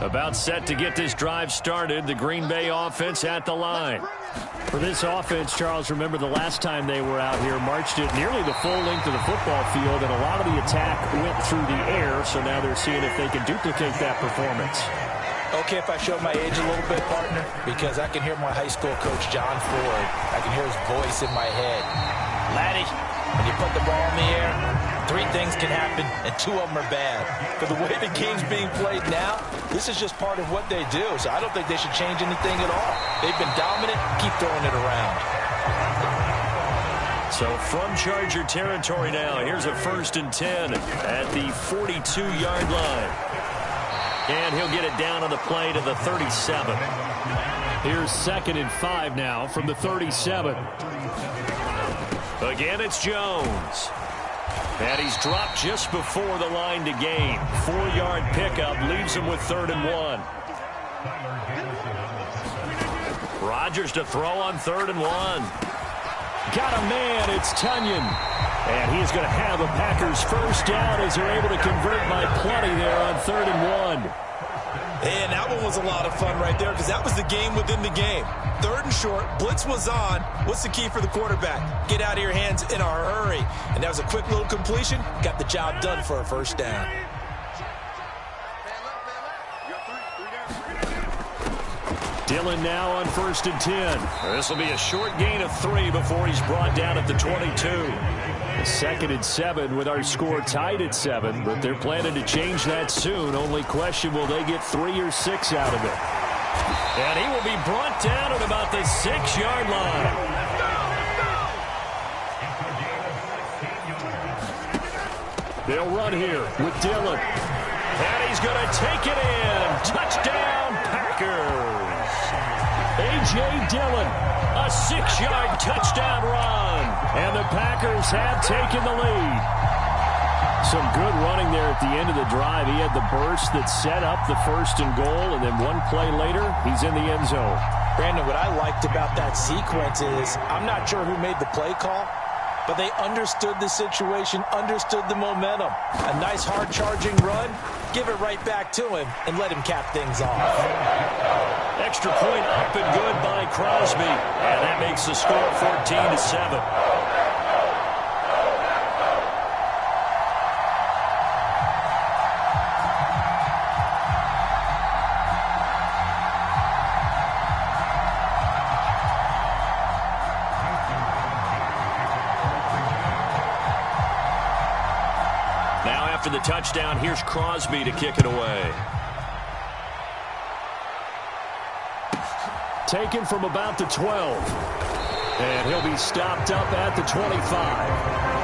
About set to get this drive started. The Green Bay offense at the line. For this offense, Charles, remember the last time they were out here, marched it nearly the full length of the football field, and a lot of the attack went through the air, so now they're seeing if they can duplicate that performance. Okay, if I show my age a little bit, partner, because I can hear my high school coach, John Ford. I can hear his voice in my head. Laddie, when you put the ball in the air, 3 things can happen, and 2 of them are bad. For the way the game's being played now, this is just part of what they do, so I don't think they should change anything at all. They've been dominant. Keep throwing it around. So from Charger territory now, here's a 1st and 10 at the 42-yard line. And he'll get it down on the play to the 37. Here's 2nd and 5 now from the 37. Again, it's Jones. And he's dropped just before the line to gain. 4-yard pickup leaves him with 3rd and 1. Rodgers to throw on 3rd and 1. Got a man, it's Tunyon. And he's going to have a Packers 1st down as they're able to convert by plenty there on 3rd and 1. And that one was a lot of fun right there because that was the game within the game. 3rd and short, blitz was on. What's the key for the quarterback? Get out of your hands in a hurry. And that was a quick little completion. Got the job done for a 1st down. Dillon now on 1st and 10. This will be a short gain of 3 before he's brought down at the 22. 2nd and 7 with our score tied at 7, but they're planning to change that soon. Only question, will they get 3 or 6 out of it? And he will be brought down at about the 6-yard line. They'll run here with Dillon. And he's going to take it in. Touchdown, Packers. A.J. Dillon, a 6-yard touchdown run. And the Packers have taken the lead. Some good running there at the end of the drive. He had the burst that set up the 1st and goal, and then one play later, he's in the end zone. Brandon, what I liked about that sequence is I'm not sure who made the play call, but they understood the situation, understood the momentum. A nice hard-charging run, give it right back to him, and let him cap things off. Extra point up and good by Crosby. And that makes the score 14-7. Now after the touchdown, here's Crosby to kick it away. Taken from about the 12. And he'll be stopped up at the 25.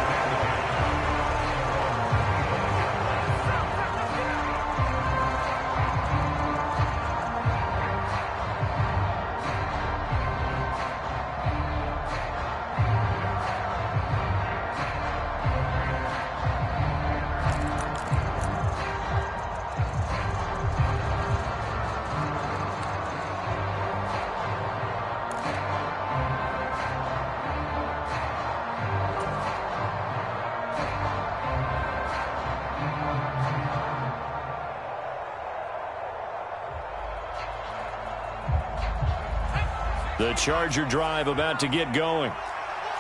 The Charger drive about to get going.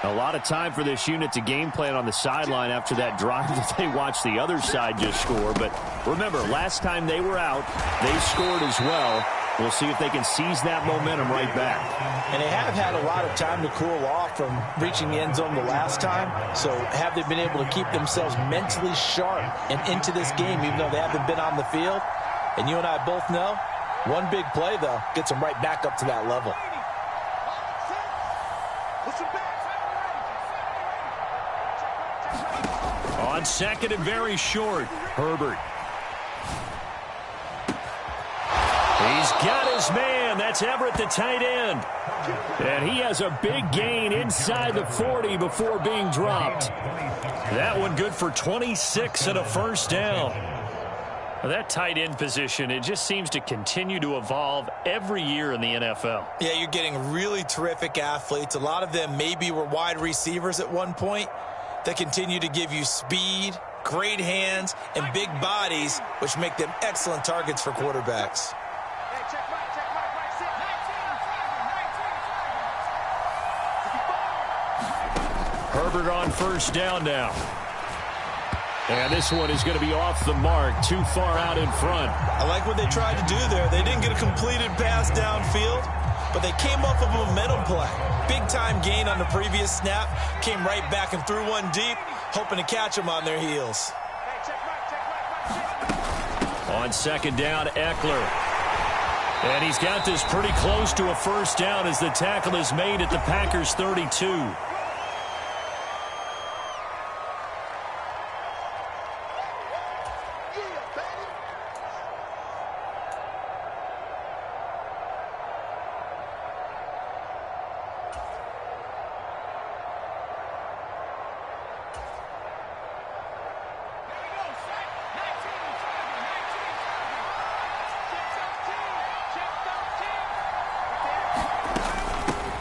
A lot of time for this unit to game plan on the sideline after that drive that they watched the other side just score. But remember, last time they were out, they scored as well. We'll see if they can seize that momentum right back. And they have had a lot of time to cool off from reaching the end zone the last time. So have they been able to keep themselves mentally sharp and into this game, even though they haven't been on the field? And you and I both know, one big play, though, gets them right back up to that level. On 2nd and very short, Herbert. He's got his man. That's Everett, the tight end. And he has a big gain inside the 40 before being dropped. That one good for 26 and a 1st down. That tight end position, it just seems to continue to evolve every year in the NFL. Yeah, you're getting really terrific athletes. A lot of them maybe were wide receivers at one point. They continue to give you speed, great hands, and big bodies, which make them excellent targets for quarterbacks. Herbert on 1st down now. And this one is going to be off the mark, too far out in front. I like what they tried to do there. They didn't get a completed pass downfield, but they came off of a momentum play. Big-time gain on the previous snap, came right back and threw one deep, hoping to catch them on their heels. On 2nd down, Eckler. And he's got this pretty close to a 1st down as the tackle is made at the Packers' 32.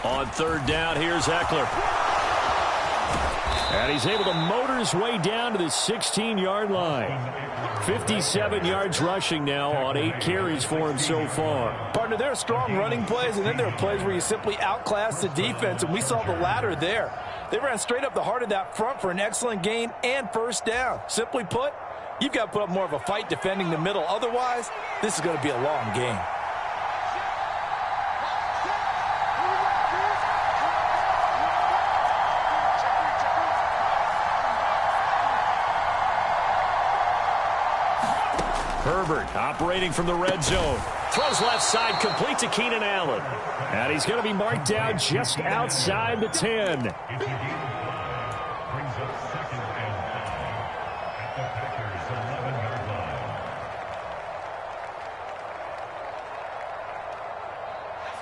On 3rd down, here's Eckler. And he's able to motor his way down to the 16-yard line. 57 yards rushing now on 8 carries for him so far. Partner, there are strong running plays, and then there are plays where you simply outclass the defense, and we saw the latter there. They ran straight up the heart of that front for an excellent gain and 1st down. Simply put, you've got to put up more of a fight defending the middle. Otherwise, this is going to be a long game. Herbert operating from the red zone. Throws left side, complete to Keenan Allen. And he's going to be marked down just outside the 10.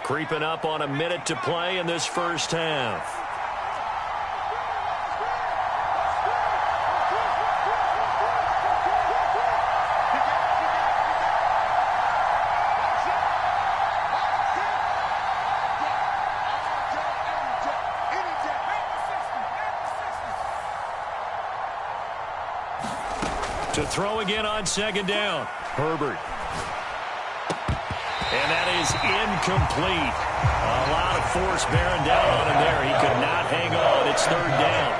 Creeping up on a minute to play in this first half. To throw again on second down. Herbert. And that is incomplete. A lot of force bearing down on him there. He could not hang on. It's third down.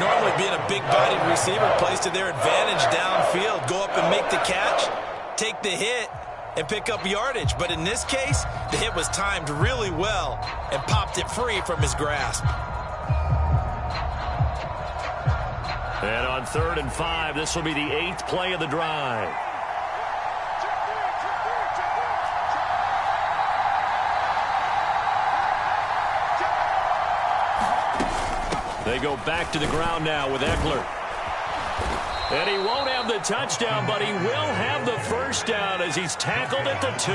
Normally being a big-bodied receiver plays to their advantage downfield. Go up and make the catch, take the hit, and pick up yardage. But in this case, the hit was timed really well and popped it free from his grasp. And on 3rd and 5, this will be the 8th play of the drive. They go back to the ground now with Eckler. And he won't have the touchdown, but he will have the first down as he's tackled at the 2.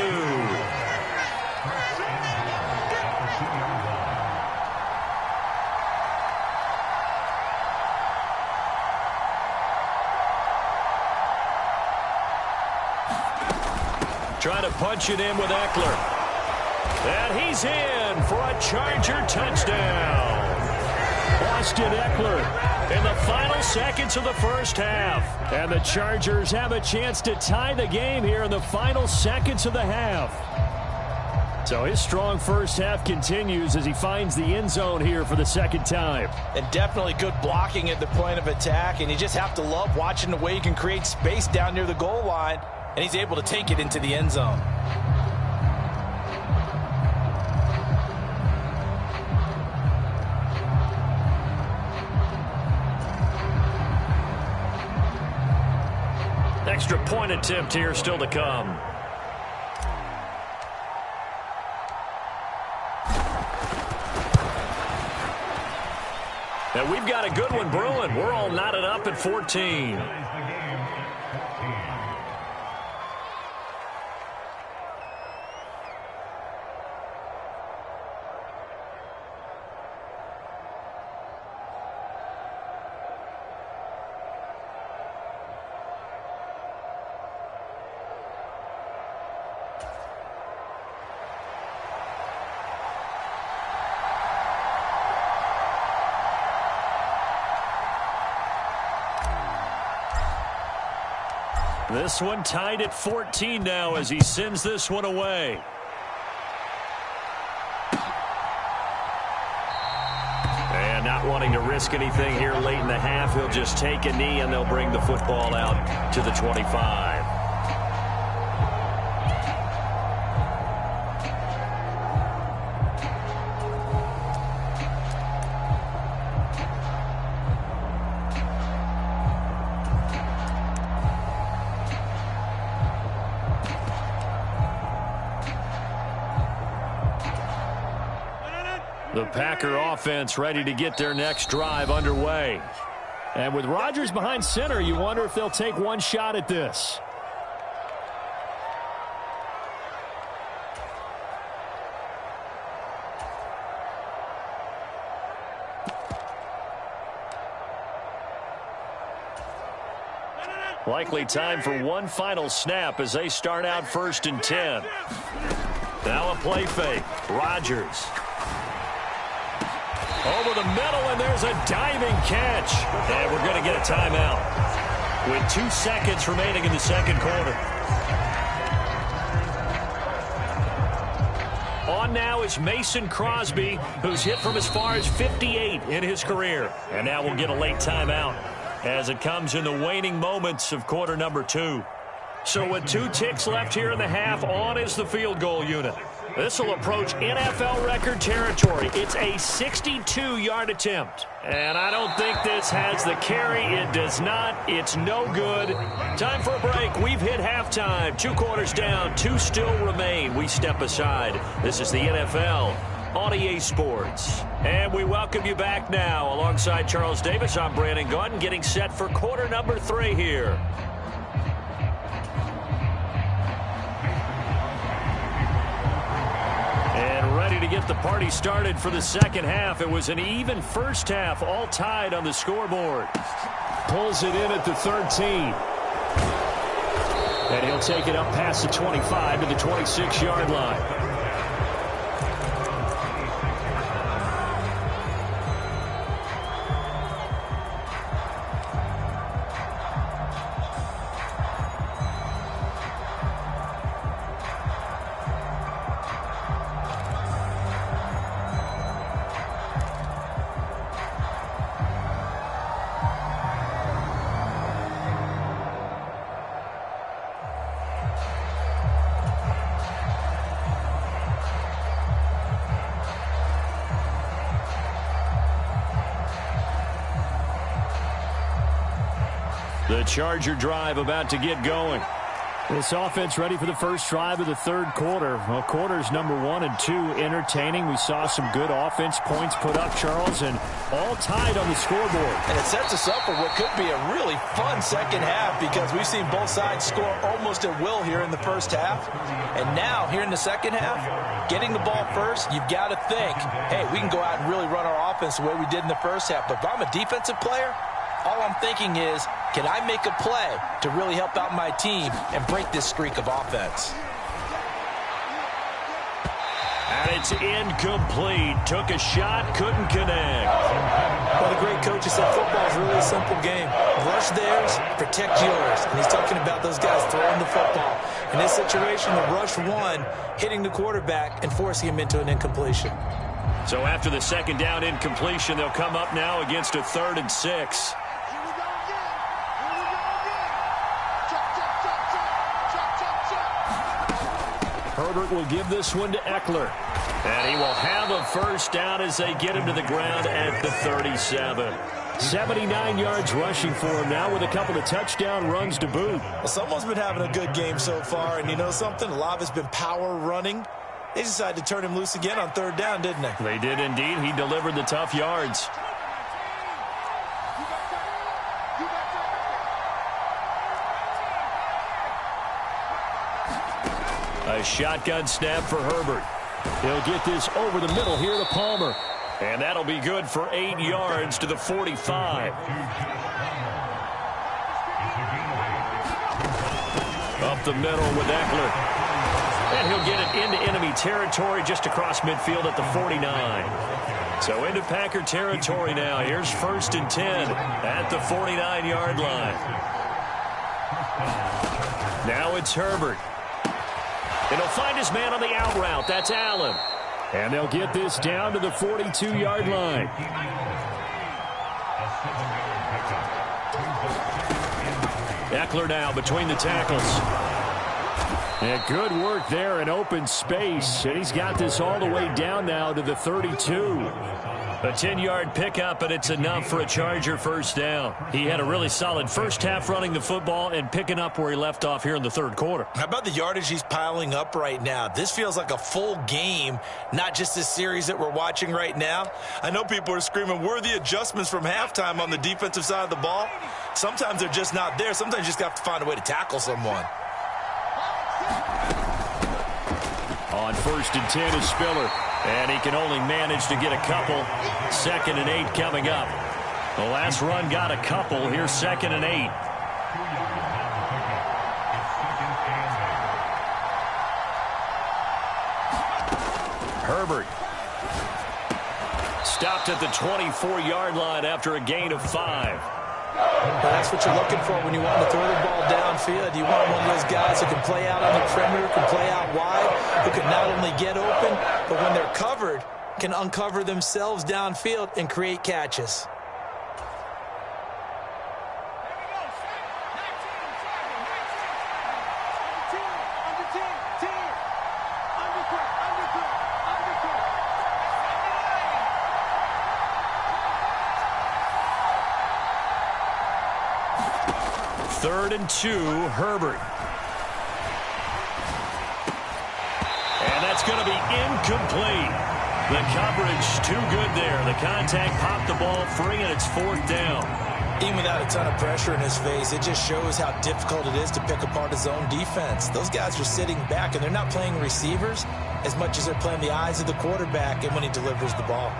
Trying to punch it in with Eckler. And he's in for a Charger touchdown. Austin Eckler in the final seconds of the first half. And the Chargers have a chance to tie the game here in the final seconds of the half. So his strong first half continues as he finds the end zone here for the second time. And definitely good blocking at the point of attack. And you just have to love watching the way he can create space down near the goal line. And he's able to take it into the end zone. Extra point attempt here still to come. And we've got a good one brewing. We're all knotted up at 14. This one tied at 14 now as he sends this one away. And not wanting to risk anything here late in the half, he'll just take a knee and they'll bring the football out to the 25. The Packer offense ready to get their next drive underway. And with Rodgers behind center, you wonder if they'll take one shot at this. Likely time for one final snap as they start out 1st and 10. Now a play fake. Rodgers. Over the middle, and there's a diving catch. And we're going to get a timeout with 2 seconds remaining in the second quarter. On now is Mason Crosby, who's hit from as far as 58 in his career. And now we'll get a late timeout as it comes in the waning moments of quarter number 2. So with 2 ticks left here in the half, on is the field goal unit. This will approach NFL record territory. It's a 62-yard attempt. And I don't think this has the carry. It does not. It's no good. Time for a break. We've hit halftime. 2 quarters down. 2 still remain. We step aside. This is the NFL on EA Sports. And we welcome you back now. Alongside Charles Davis, I'm Brandon Gaudin, getting set for quarter number 3 here. Ready to get the party started for the second half. It was an even first half, all tied on the scoreboard. Pulls it in at the 13. And he'll take it up past the 25 to the 26-yard line. The Charger drive about to get going. This offense ready for the first drive of the third quarter. Well, quarters number 1 and 2 entertaining. We saw some good offense points put up, Charles, and all tied on the scoreboard. And it sets us up for what could be a really fun second half because we've seen both sides score almost at will here in the first half. And now, here in the second half, getting the ball first, you've got to think, hey, we can go out and really run our offense the way we did in the first half. But if I'm a defensive player, all I'm thinking is, can I make a play to really help out my team and break this streak of offense? And it's incomplete. Took a shot, couldn't connect. Well, the great coach said football is really a simple game. Rush theirs, protect yours. And he's talking about those guys throwing the football. In this situation, the rush one, hitting the quarterback and forcing him into an incompletion. So after the second down incompletion, they'll come up now against a 3rd and 6. Herbert will give this one to Eckler. And he will have a first down as they get him to the ground at the 37. 79 yards rushing for him now with a couple of touchdown runs to boot. Well, someone's been having a good game so far, and you know something? A lot of it's been power running. They decided to turn him loose again on 3rd down, didn't they? They did indeed. He delivered the tough yards. A shotgun snap for Herbert. He'll get this over the middle here to Palmer. And that'll be good for 8 yards to the 45. Up the middle with Eckler. And he'll get it into enemy territory just across midfield at the 49. So into Packer territory now. Here's 1st and 10 at the 49-yard line. Now it's Herbert. And he'll find his man on the out route. That's Allen. And they'll get this down to the 42-yard line. Eckler now between the tackles. And good work there in open space. And he's got this all the way down now to the 32. A 10-yard pickup, and it's enough for a Charger first down. He had a really solid first half running the football and picking up where he left off here in the third quarter. How about the yardage he's piling up right now? This feels like a full game, not just this series that we're watching right now. I know people are screaming, where are the adjustments from halftime on the defensive side of the ball? Sometimes they're just not there. Sometimes you just have to find a way to tackle someone. On 1st and 10 is Spiller. And he can only manage to get a couple. 2nd and 8 coming up. The last run got a couple. Here's 2nd and 8. Herbert. Stopped at the 24-yard line after a gain of 5. Well, that's what you're looking for when you want to throw the ball downfield. You want one of those guys who can play out on the perimeter, can play out wide, who can not only get open, but when they're covered, can uncover themselves downfield and create catches. 3rd and 2, Herbert. And that's going to be incomplete. The coverage too good there. The contact popped the ball free, and it's 4th down. Even without a ton of pressure in his face, it just shows how difficult it is to pick apart his own defense. Those guys are sitting back, and they're not playing receivers as much as they're playing the eyes of the quarterback and when he delivers the ball.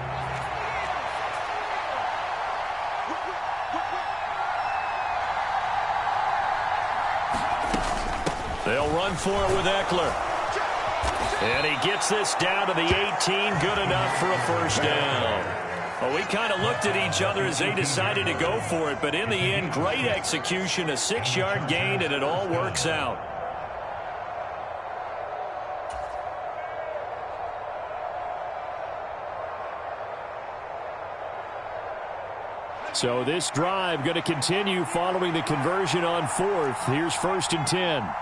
They'll run for it with Eckler. And he gets this down to the 18, good enough for a 1st down. Well, we kind of looked at each other as they decided to go for it, but in the end, great execution, a 6-yard gain, and it all works out. So this drive going to continue following the conversion on 4th. Here's 1st and 10.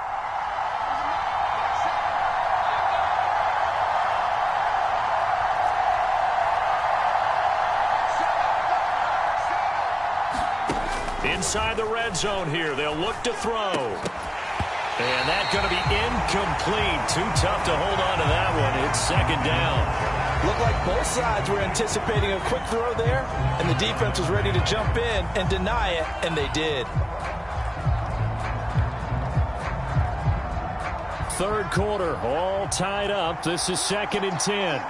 Inside the red zone here. They'll look to throw. And that's going to be incomplete. Too tough to hold on to that one. It's 2nd down. Looked like both sides were anticipating a quick throw there, and the defense was ready to jump in and deny it, and they did. 3rd quarter, all tied up. This is 2nd and 10.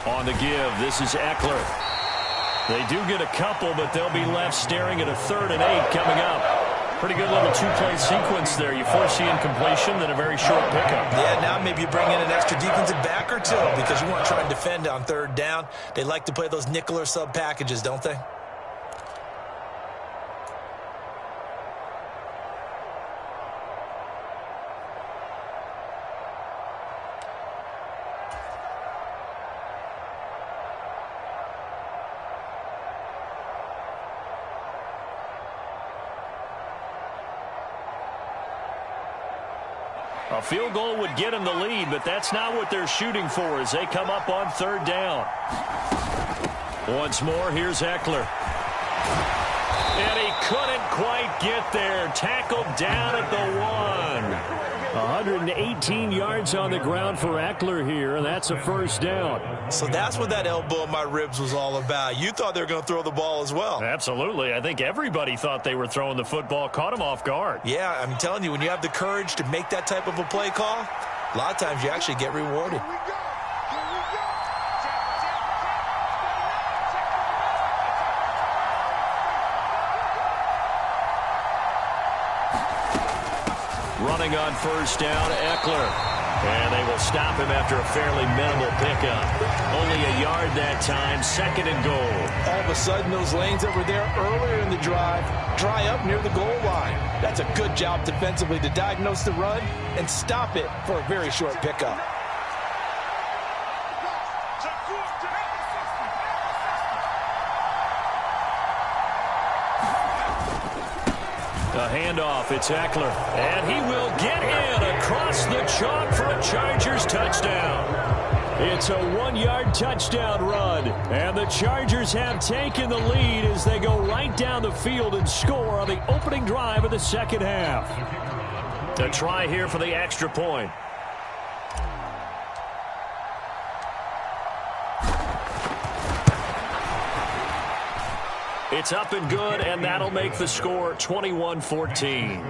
On the give, this is Eckler. They do get a couple, but they'll be left staring at a 3rd and 8 coming up. Pretty good little 2-play sequence there. You foresee incompletion, then a very short pickup. Yeah, now maybe you bring in an extra defensive back or two because you want to try and defend on 3rd down. They like to play those nickel or sub packages, don't they? A field goal would get them the lead, but that's not what they're shooting for as they come up on 3rd down. Once more, here's Eckler. And he couldn't quite get there. Tackled down at the 1. 118 yards on the ground for Eckler here, and that's a 1st down. So that's what that elbow in my ribs was all about. You thought they were going to throw the ball as well. Absolutely. I think everybody thought they were throwing the football, caught him off guard. Yeah, I'm telling you, when you have the courage to make that type of a play call, a lot of times you actually get rewarded. Running on 1st down, Eckler. And they will stop him after a fairly minimal pickup. Only a yard that time, 2nd and goal. All of a sudden, those lanes that were there earlier in the drive dry up near the goal line. That's a good job defensively to diagnose the run and stop it for a very short pickup. A handoff, it's Eckler. And he will get in across the chalk for a Chargers touchdown. It's a 1-yard touchdown run. And the Chargers have taken the lead as they go right down the field and score on the opening drive of the 2nd half. A try here for the extra point. It's up and good, and that'll make the score 21-14.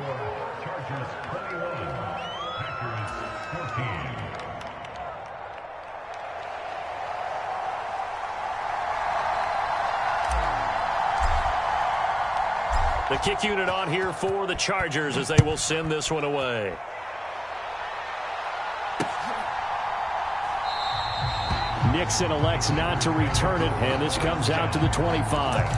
The kick unit on here for the Chargers as they will send this one away. Nixon elects not to return it, and this comes out to the 25.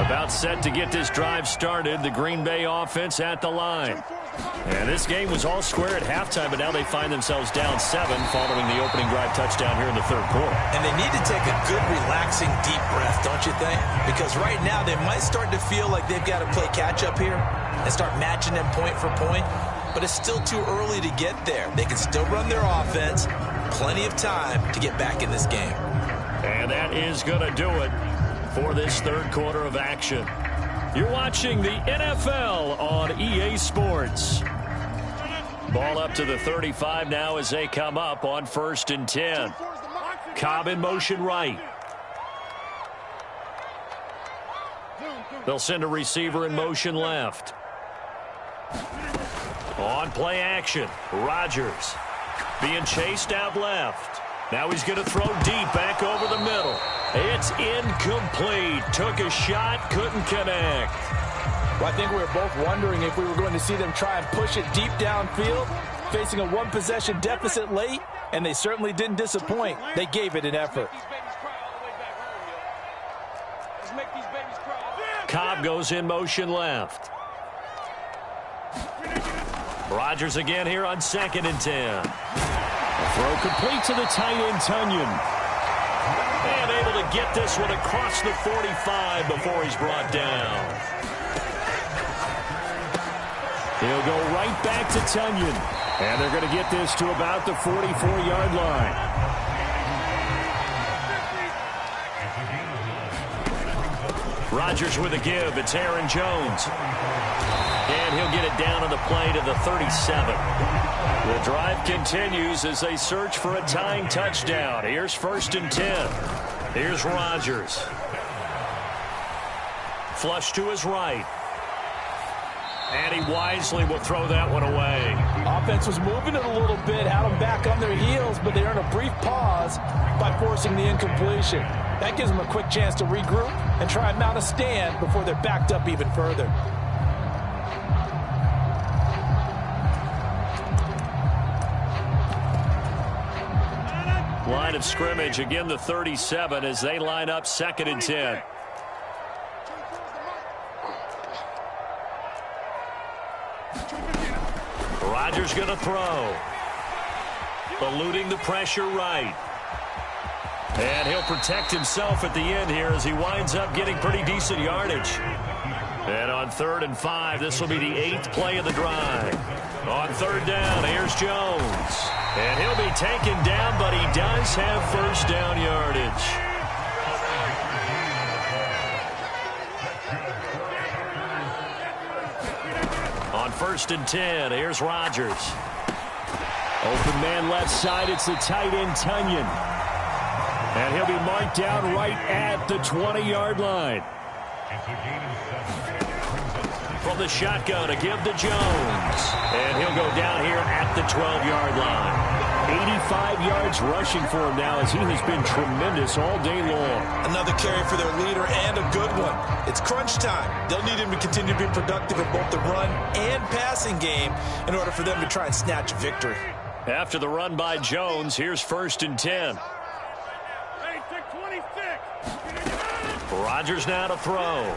About set to get this drive started, the Green Bay offense at the line. And this game was all square at halftime, but now they find themselves down 7 following the opening drive touchdown here in the third quarter. And they need to take a good, relaxing, deep breath, don't you think? Because right now they might start to feel like they've got to play catch-up here and start matching them point for point. But it's still too early to get there. They can still run their offense. Plenty of time to get back in this game. And that is going to do it for this third quarter of action. You're watching the NFL on EA Sports. Ball up to the 35 now as they come up on 1st and 10. Cobb in motion right. They'll send a receiver in motion left. On play action, Rodgers being chased out left. Now he's going to throw deep back over the middle. It's incomplete. Took a shot, couldn't connect. Well, I think we were both wondering if we were going to see them try and push it deep downfield, facing a one-possession deficit late, and they certainly didn't disappoint. They gave it an effort. Cobb goes in motion left. Rodgers again here on 2nd and 10. Throw complete to the tight end, Tunyon. And able to get this one across the 45 before he's brought down. He'll go right back to Tunyon. And they're going to get this to about the 44-yard line. Rodgers with a give. It's Aaron Jones. And he'll get it down on the play to the 37. The drive continues as they search for a tying touchdown. Here's 1st and 10. Here's Rodgers. Flush to his right. And he wisely will throw that one away. Offense was moving it a little bit, had them back on their heels, but they earned a brief pause by forcing the incompletion. That gives them a quick chance to regroup and try and mount a stand before they're backed up even further. Line of scrimmage, again the 37 as they line up 2nd and 10. Rodgers going to throw. Eluding the pressure right. And he'll protect himself at the end here as he winds up getting pretty decent yardage. And on 3rd and 5, this will be the 8th play of the drive. On 3rd down, here's Jones. And he'll be taken down, but he does have 1st down yardage. On 1st and 10, here's Rodgers. Open man left side, it's the tight end, Tunyon. And he'll be marked down right at the 20-yard line. From the shotgun, a give to Jones. And he'll go down here at the 12-yard line. 85 yards rushing for him now as he has been tremendous all day long. Another carry for their leader and a good one. It's crunch time. They'll need him to continue to be productive in both the run and passing game in order for them to try and snatch a victory. After the run by Jones, here's 1st and 10. Rodgers now to throw.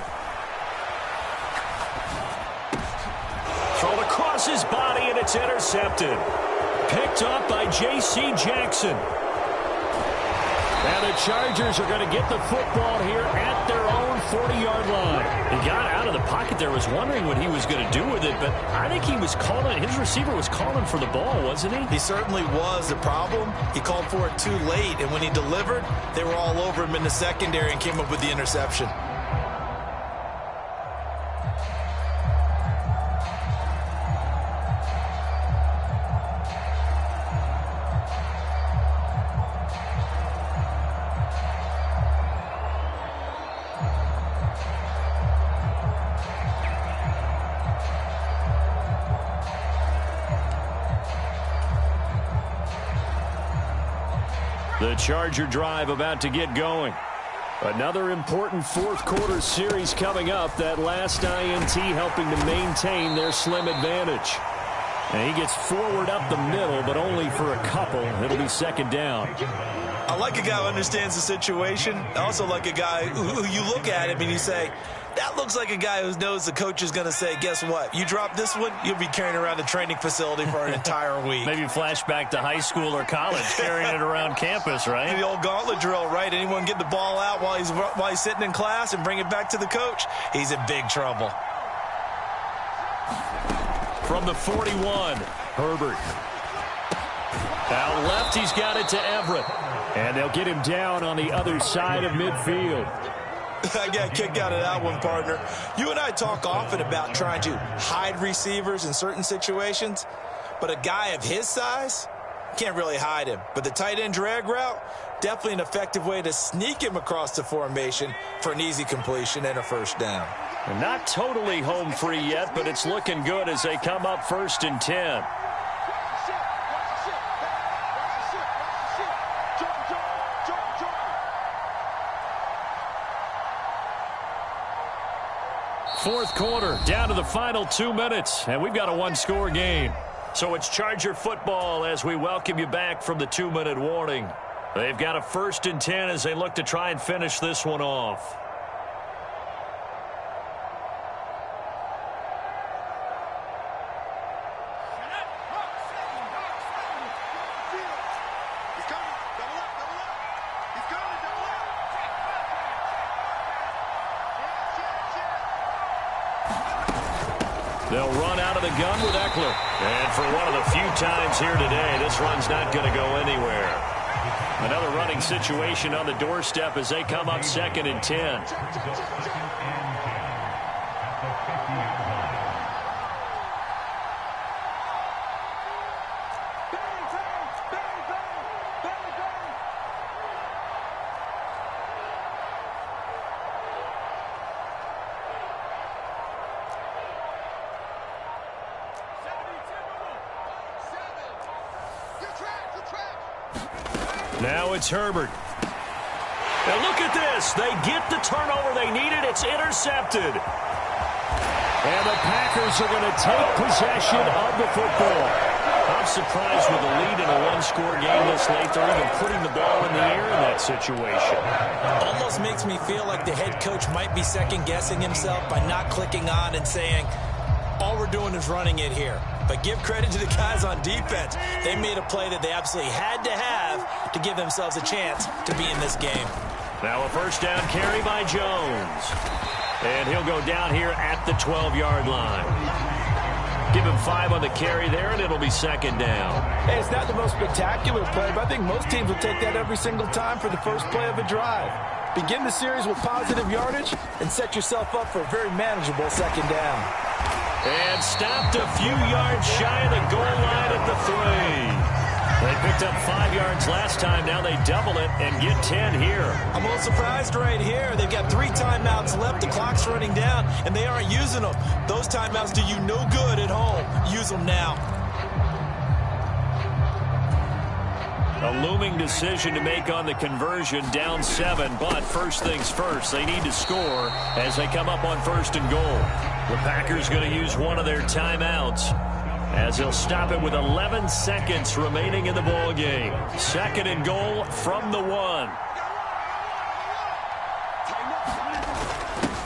Thrown across his body, and it's intercepted. Picked up by J.C. Jackson. And the Chargers are going to get the football here at their own 40-yard line. He got out of the pocket there, was wondering what he was going to do with it, but I think he was calling, his receiver was calling for the ball, wasn't he? He certainly was. The problem, he called for it too late, and when he delivered, they were all over him in the secondary and came up with the interception. The Charger drive about to get going. Another important fourth quarter series coming up. That last INT helping to maintain their slim advantage. And he gets forward up the middle, but only for a couple. It'll be second down. I like a guy who understands the situation. I also like a guy who you look at him and you say, that looks like a guy who knows the coach is going to say, guess what? You drop this one, you'll be carrying around the training facility for an entire week. Maybe flashback to high school or college, carrying it around campus, right? The old gauntlet drill, right? Anyone get the ball out while he's sitting in class and bring it back to the coach, he's in big trouble. From the 41, Herbert. Out left, he's got it to Everett. And they'll get him down on the other side of midfield. I got a kick out of that one, partner. You and I talk often about trying to hide receivers in certain situations, but a guy of his size can't really hide him. But the tight end drag route, definitely an effective way to sneak him across the formation for an easy completion and a first down. They're not totally home free yet, but it's looking good as they come up 1st and 10. Fourth quarter, down to the final 2 minutes, and we've got a one-score game. So it's Charger football as we welcome you back from the 2-minute warning. They've got a 1st and 10 as they look to try and finish this one off. They'll run out of the gun with Eckler. And for one of the few times here today, this run's not going to go anywhere. Another running situation on the doorstep as they come up 2nd and 10. Now it's Herbert. Now look at this. They get the turnover they needed. It's intercepted. And the Packers are going to take possession of the football. I'm surprised with the lead in a one-score game this late. They're even putting the ball in the air in that situation. Almost makes me feel like the head coach might be second-guessing himself by not clicking on and saying, all we're doing is running it here. But give credit to the guys on defense. They made a play that they absolutely had to have to give themselves a chance to be in this game. Now a first down carry by Jones. And he'll go down here at the 12-yard line. Give him 5 on the carry there, and it'll be second down. Hey, it's not the most spectacular play, but I think most teams will take that every single time for the first play of a drive. Begin the series with positive yardage and set yourself up for a very manageable second down. And stopped a few yards shy of the goal line at the 3. They picked up 5 yards last time. Now they double it and get 10 here. I'm a little surprised right here. They've got 3 timeouts left. The clock's running down, and they aren't using them. Those timeouts do you no good at home. Use them now. A looming decision to make on the conversion, down 7. But first things first, they need to score as they come up on 1st and goal. The Packers going to use one of their timeouts as they'll stop it with 11 seconds remaining in the ball game. 2nd and goal from the 1.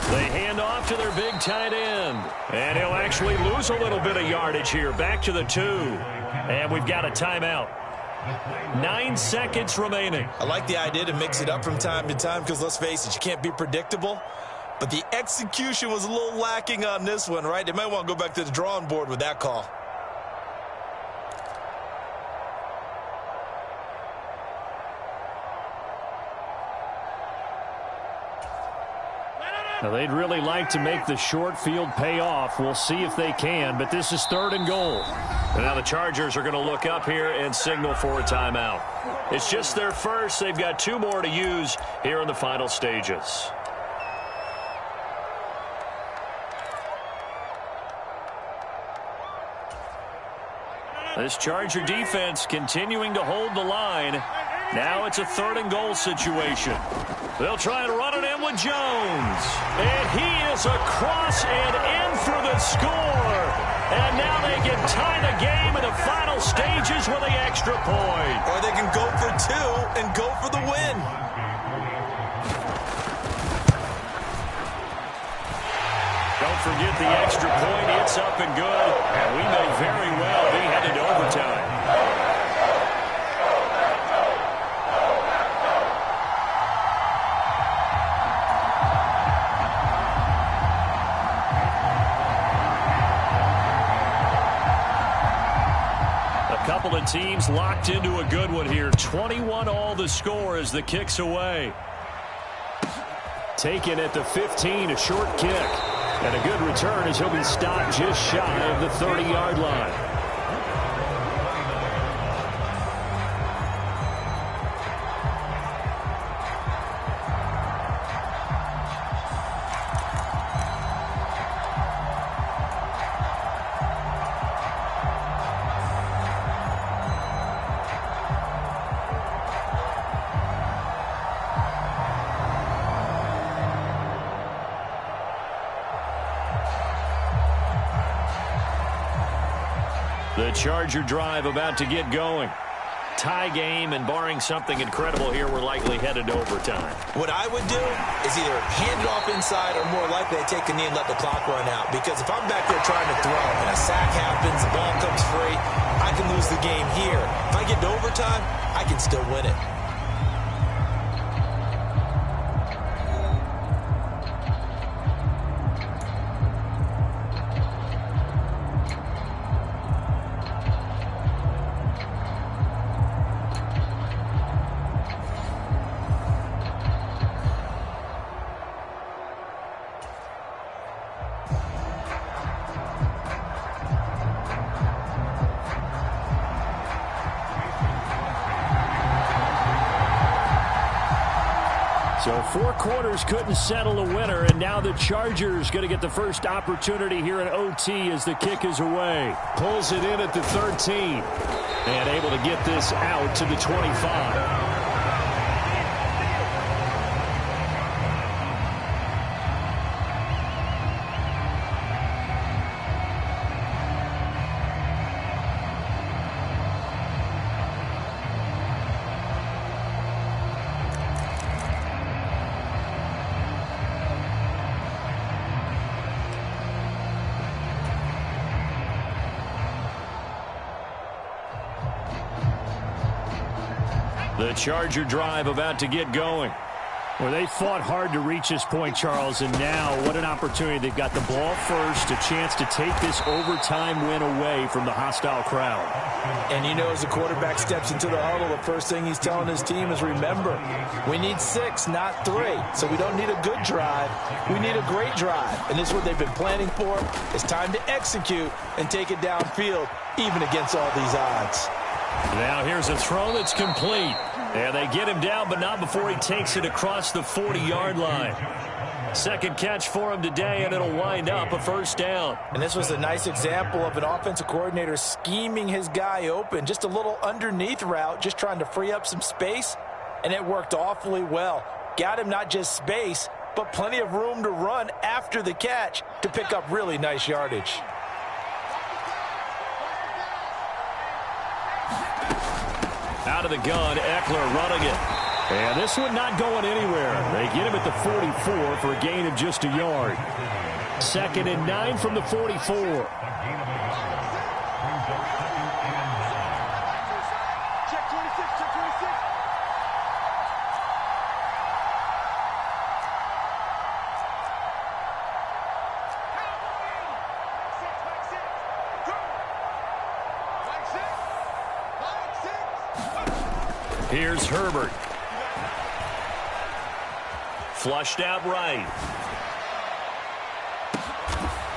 They hand off to their big tight end. And he'll actually lose a little bit of yardage here. Back to the 2. And we've got a timeout. 9 seconds remaining. I like the idea to mix it up from time to time because, let's face it, you can't be predictable. But the execution was a little lacking on this one, right? They might want to go back to the drawing board with that call. Now, they'd really like to make the short field pay off. We'll see if they can, but this is 3rd and goal. And now the Chargers are going to look up here and signal for a timeout. It's just their first. They've got 2 more to use here in the final stages. This Charger defense continuing to hold the line. Now it's a 3rd and goal situation. They'll try and run it in with Jones. And he is across and in for the score. And now they can tie the game in the final stages with the extra point. Or they can go for two and go for the win. Don't forget the extra point. It's up and good. And we may very well be headed to overtime. Couple of teams locked into a good one here. 21 all the score as the kick's away. Taken at the 15, a short kick. And a good return as he'll be stopped just shy of the 30-yard line. The Charger drive about to get going. Tie game, and barring something incredible here, we're likely headed to overtime. What I would do is either hand it off inside or more likely to take a knee and let the clock run out. Because if I'm back there trying to throw and a sack happens, the ball comes free, I can lose the game here. If I get to overtime, I can still win it. So 4 quarters couldn't settle a winner, and now the Chargers going to get the first opportunity here in OT as the kick is away. Pulls it in at the 13 and able to get this out to the 25. The Charger drive about to get going. Well, they fought hard to reach this point, Charles, and now what an opportunity. They've got the ball first, a chance to take this overtime win away from the hostile crowd. And you know, as the quarterback steps into the huddle, the first thing he's telling his team is, remember, we need 6, not 3. So we don't need a good drive. We need a great drive. And this is what they've been planning for. It's time to execute and take it downfield, even against all these odds. Now here's a throw that's complete. And they get him down, but not before he takes it across the 40-yard line. Second catch for him today, and it'll wind up a first down. And this was a nice example of an offensive coordinator scheming his guy open. Just a little underneath route, just trying to free up some space, and it worked awfully well. Got him not just space, but plenty of room to run after the catch to pick up really nice yardage. Out of the gun, Eckler running it. And this one not going anywhere. They get him at the 44 for a gain of just a yard. 2nd and 9 from the 44. Here's Herbert. Flushed out right.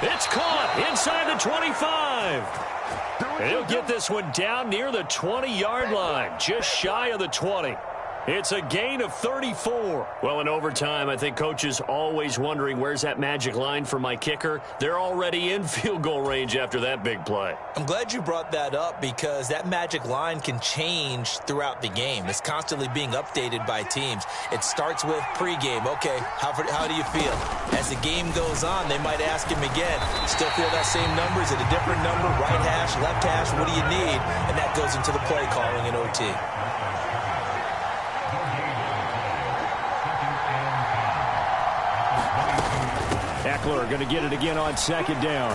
It's caught inside the 25. He'll get this one down near the 20-yard line, just shy of the 20. It's a gain of 34. Well, in overtime, I think Coach is always wondering, where's that magic line for my kicker? They're already in field goal range after that big play. I'm glad you brought that up because that magic line can change throughout the game. It's constantly being updated by teams. It starts with pregame. Okay, how do you feel? As the game goes on, they might ask him again, still feel that same number? Is it a different number? Right hash, left hash, what do you need? And that goes into the play calling in OT. Eckler going to get it again on second down.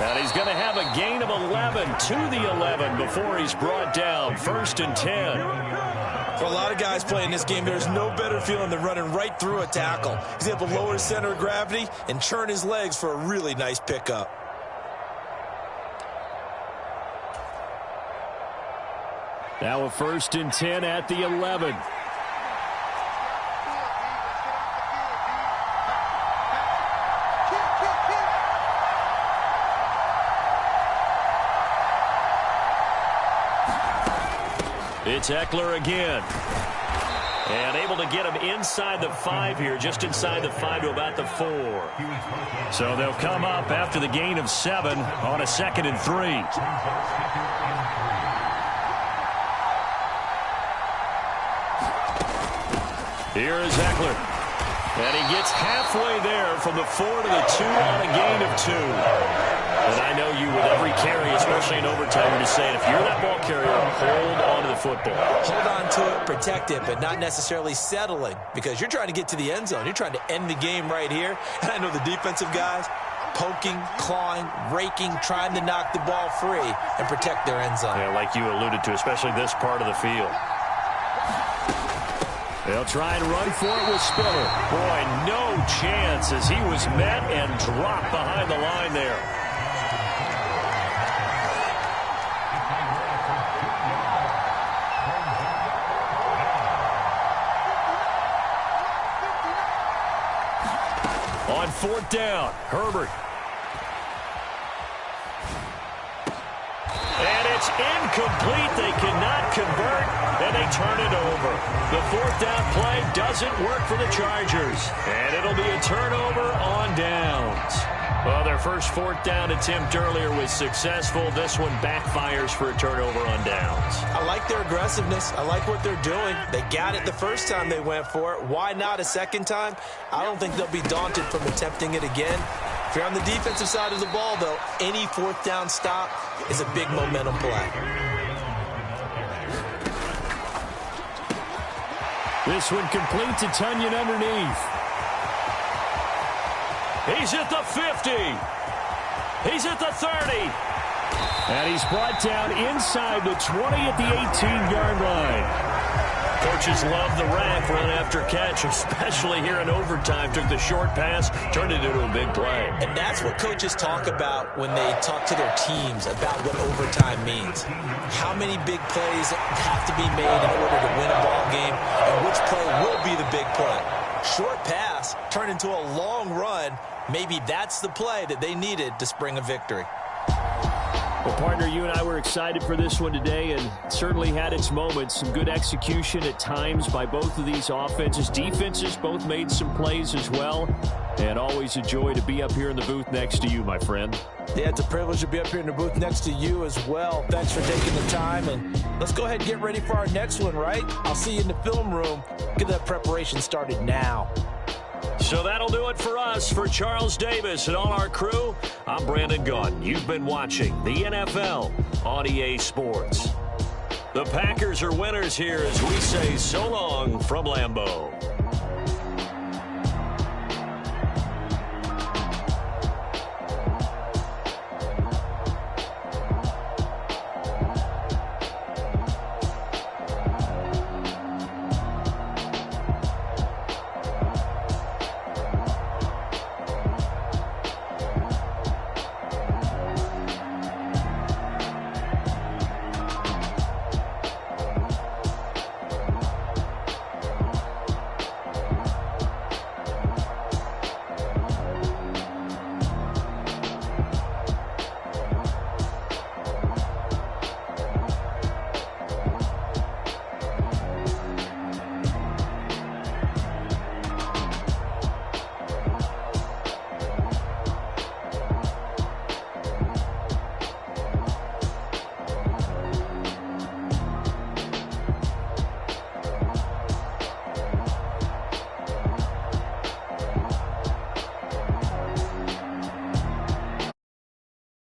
And he's going to have a gain of 11 to the 11 before he's brought down. 1st and 10. For a lot of guys playing this game, there's no better feeling than running right through a tackle. He's able to lower his center of gravity and churn his legs for a really nice pickup. Now a 1st and 10 at the 11. It's Eckler again. And able to get him inside the 5 here, just inside the 5 to about the 4. So they'll come up after the gain of 7 on a 2nd and 3. Here is Eckler. And he gets halfway there from the 4 to the 2 on a gain of 2. And I know you, with every carry, especially in overtime, you're just saying, if you're that ball carrier, hold on to the football. Hold on to it, protect it, but not necessarily settling, because you're trying to get to the end zone. You're trying to end the game right here. And I know the defensive guys poking, clawing, raking, trying to knock the ball free and protect their end zone. Yeah, like you alluded to, especially this part of the field. They'll try and run for it with Spiller. Boy, no chance as he was met and dropped behind the line there. On 4th down, Herbert. And it's incomplete. They cannot convert, and they turn it over. The 4th down play doesn't work for the Chargers, and it'll be a turnover on downs. Well, their first 4th down attempt earlier was successful. This one backfires for a turnover on downs. I like their aggressiveness. I like what they're doing. They got it the first time they went for it. Why not a second time? I don't think they'll be daunted from attempting it again. If you're on the defensive side of the ball, though, any 4th down stop is a big momentum play. This one complete to Tunyon underneath. He's at the 50. He's at the 30. And he's brought down inside the 20 at the 18-yard line. Coaches love the rack run after catch, especially here in overtime. Took the short pass, turned it into a big play. And that's what coaches talk about when they talk to their teams about what overtime means. How many big plays have to be made in order to win a ball game, and which play will be the big play. Short pass turned into a long run. Maybe that's the play that they needed to spring a victory. Well, partner, you and I were excited for this one today, and certainly had its moments. Some good execution at times by both of these offenses. Defenses both made some plays as well. And always a joy to be up here in the booth next to you, my friend. Yeah, it's a privilege to be up here in the booth next to you as well. Thanks for taking the time, and let's go ahead and get ready for our next one, right? I'll see you in the film room. Get that preparation started now. So that'll do it for us. For Charles Davis and all our crew, I'm Brandon Gaudin. You've been watching the NFL on EA Sports. The Packers are winners here as we say so long from Lambeau.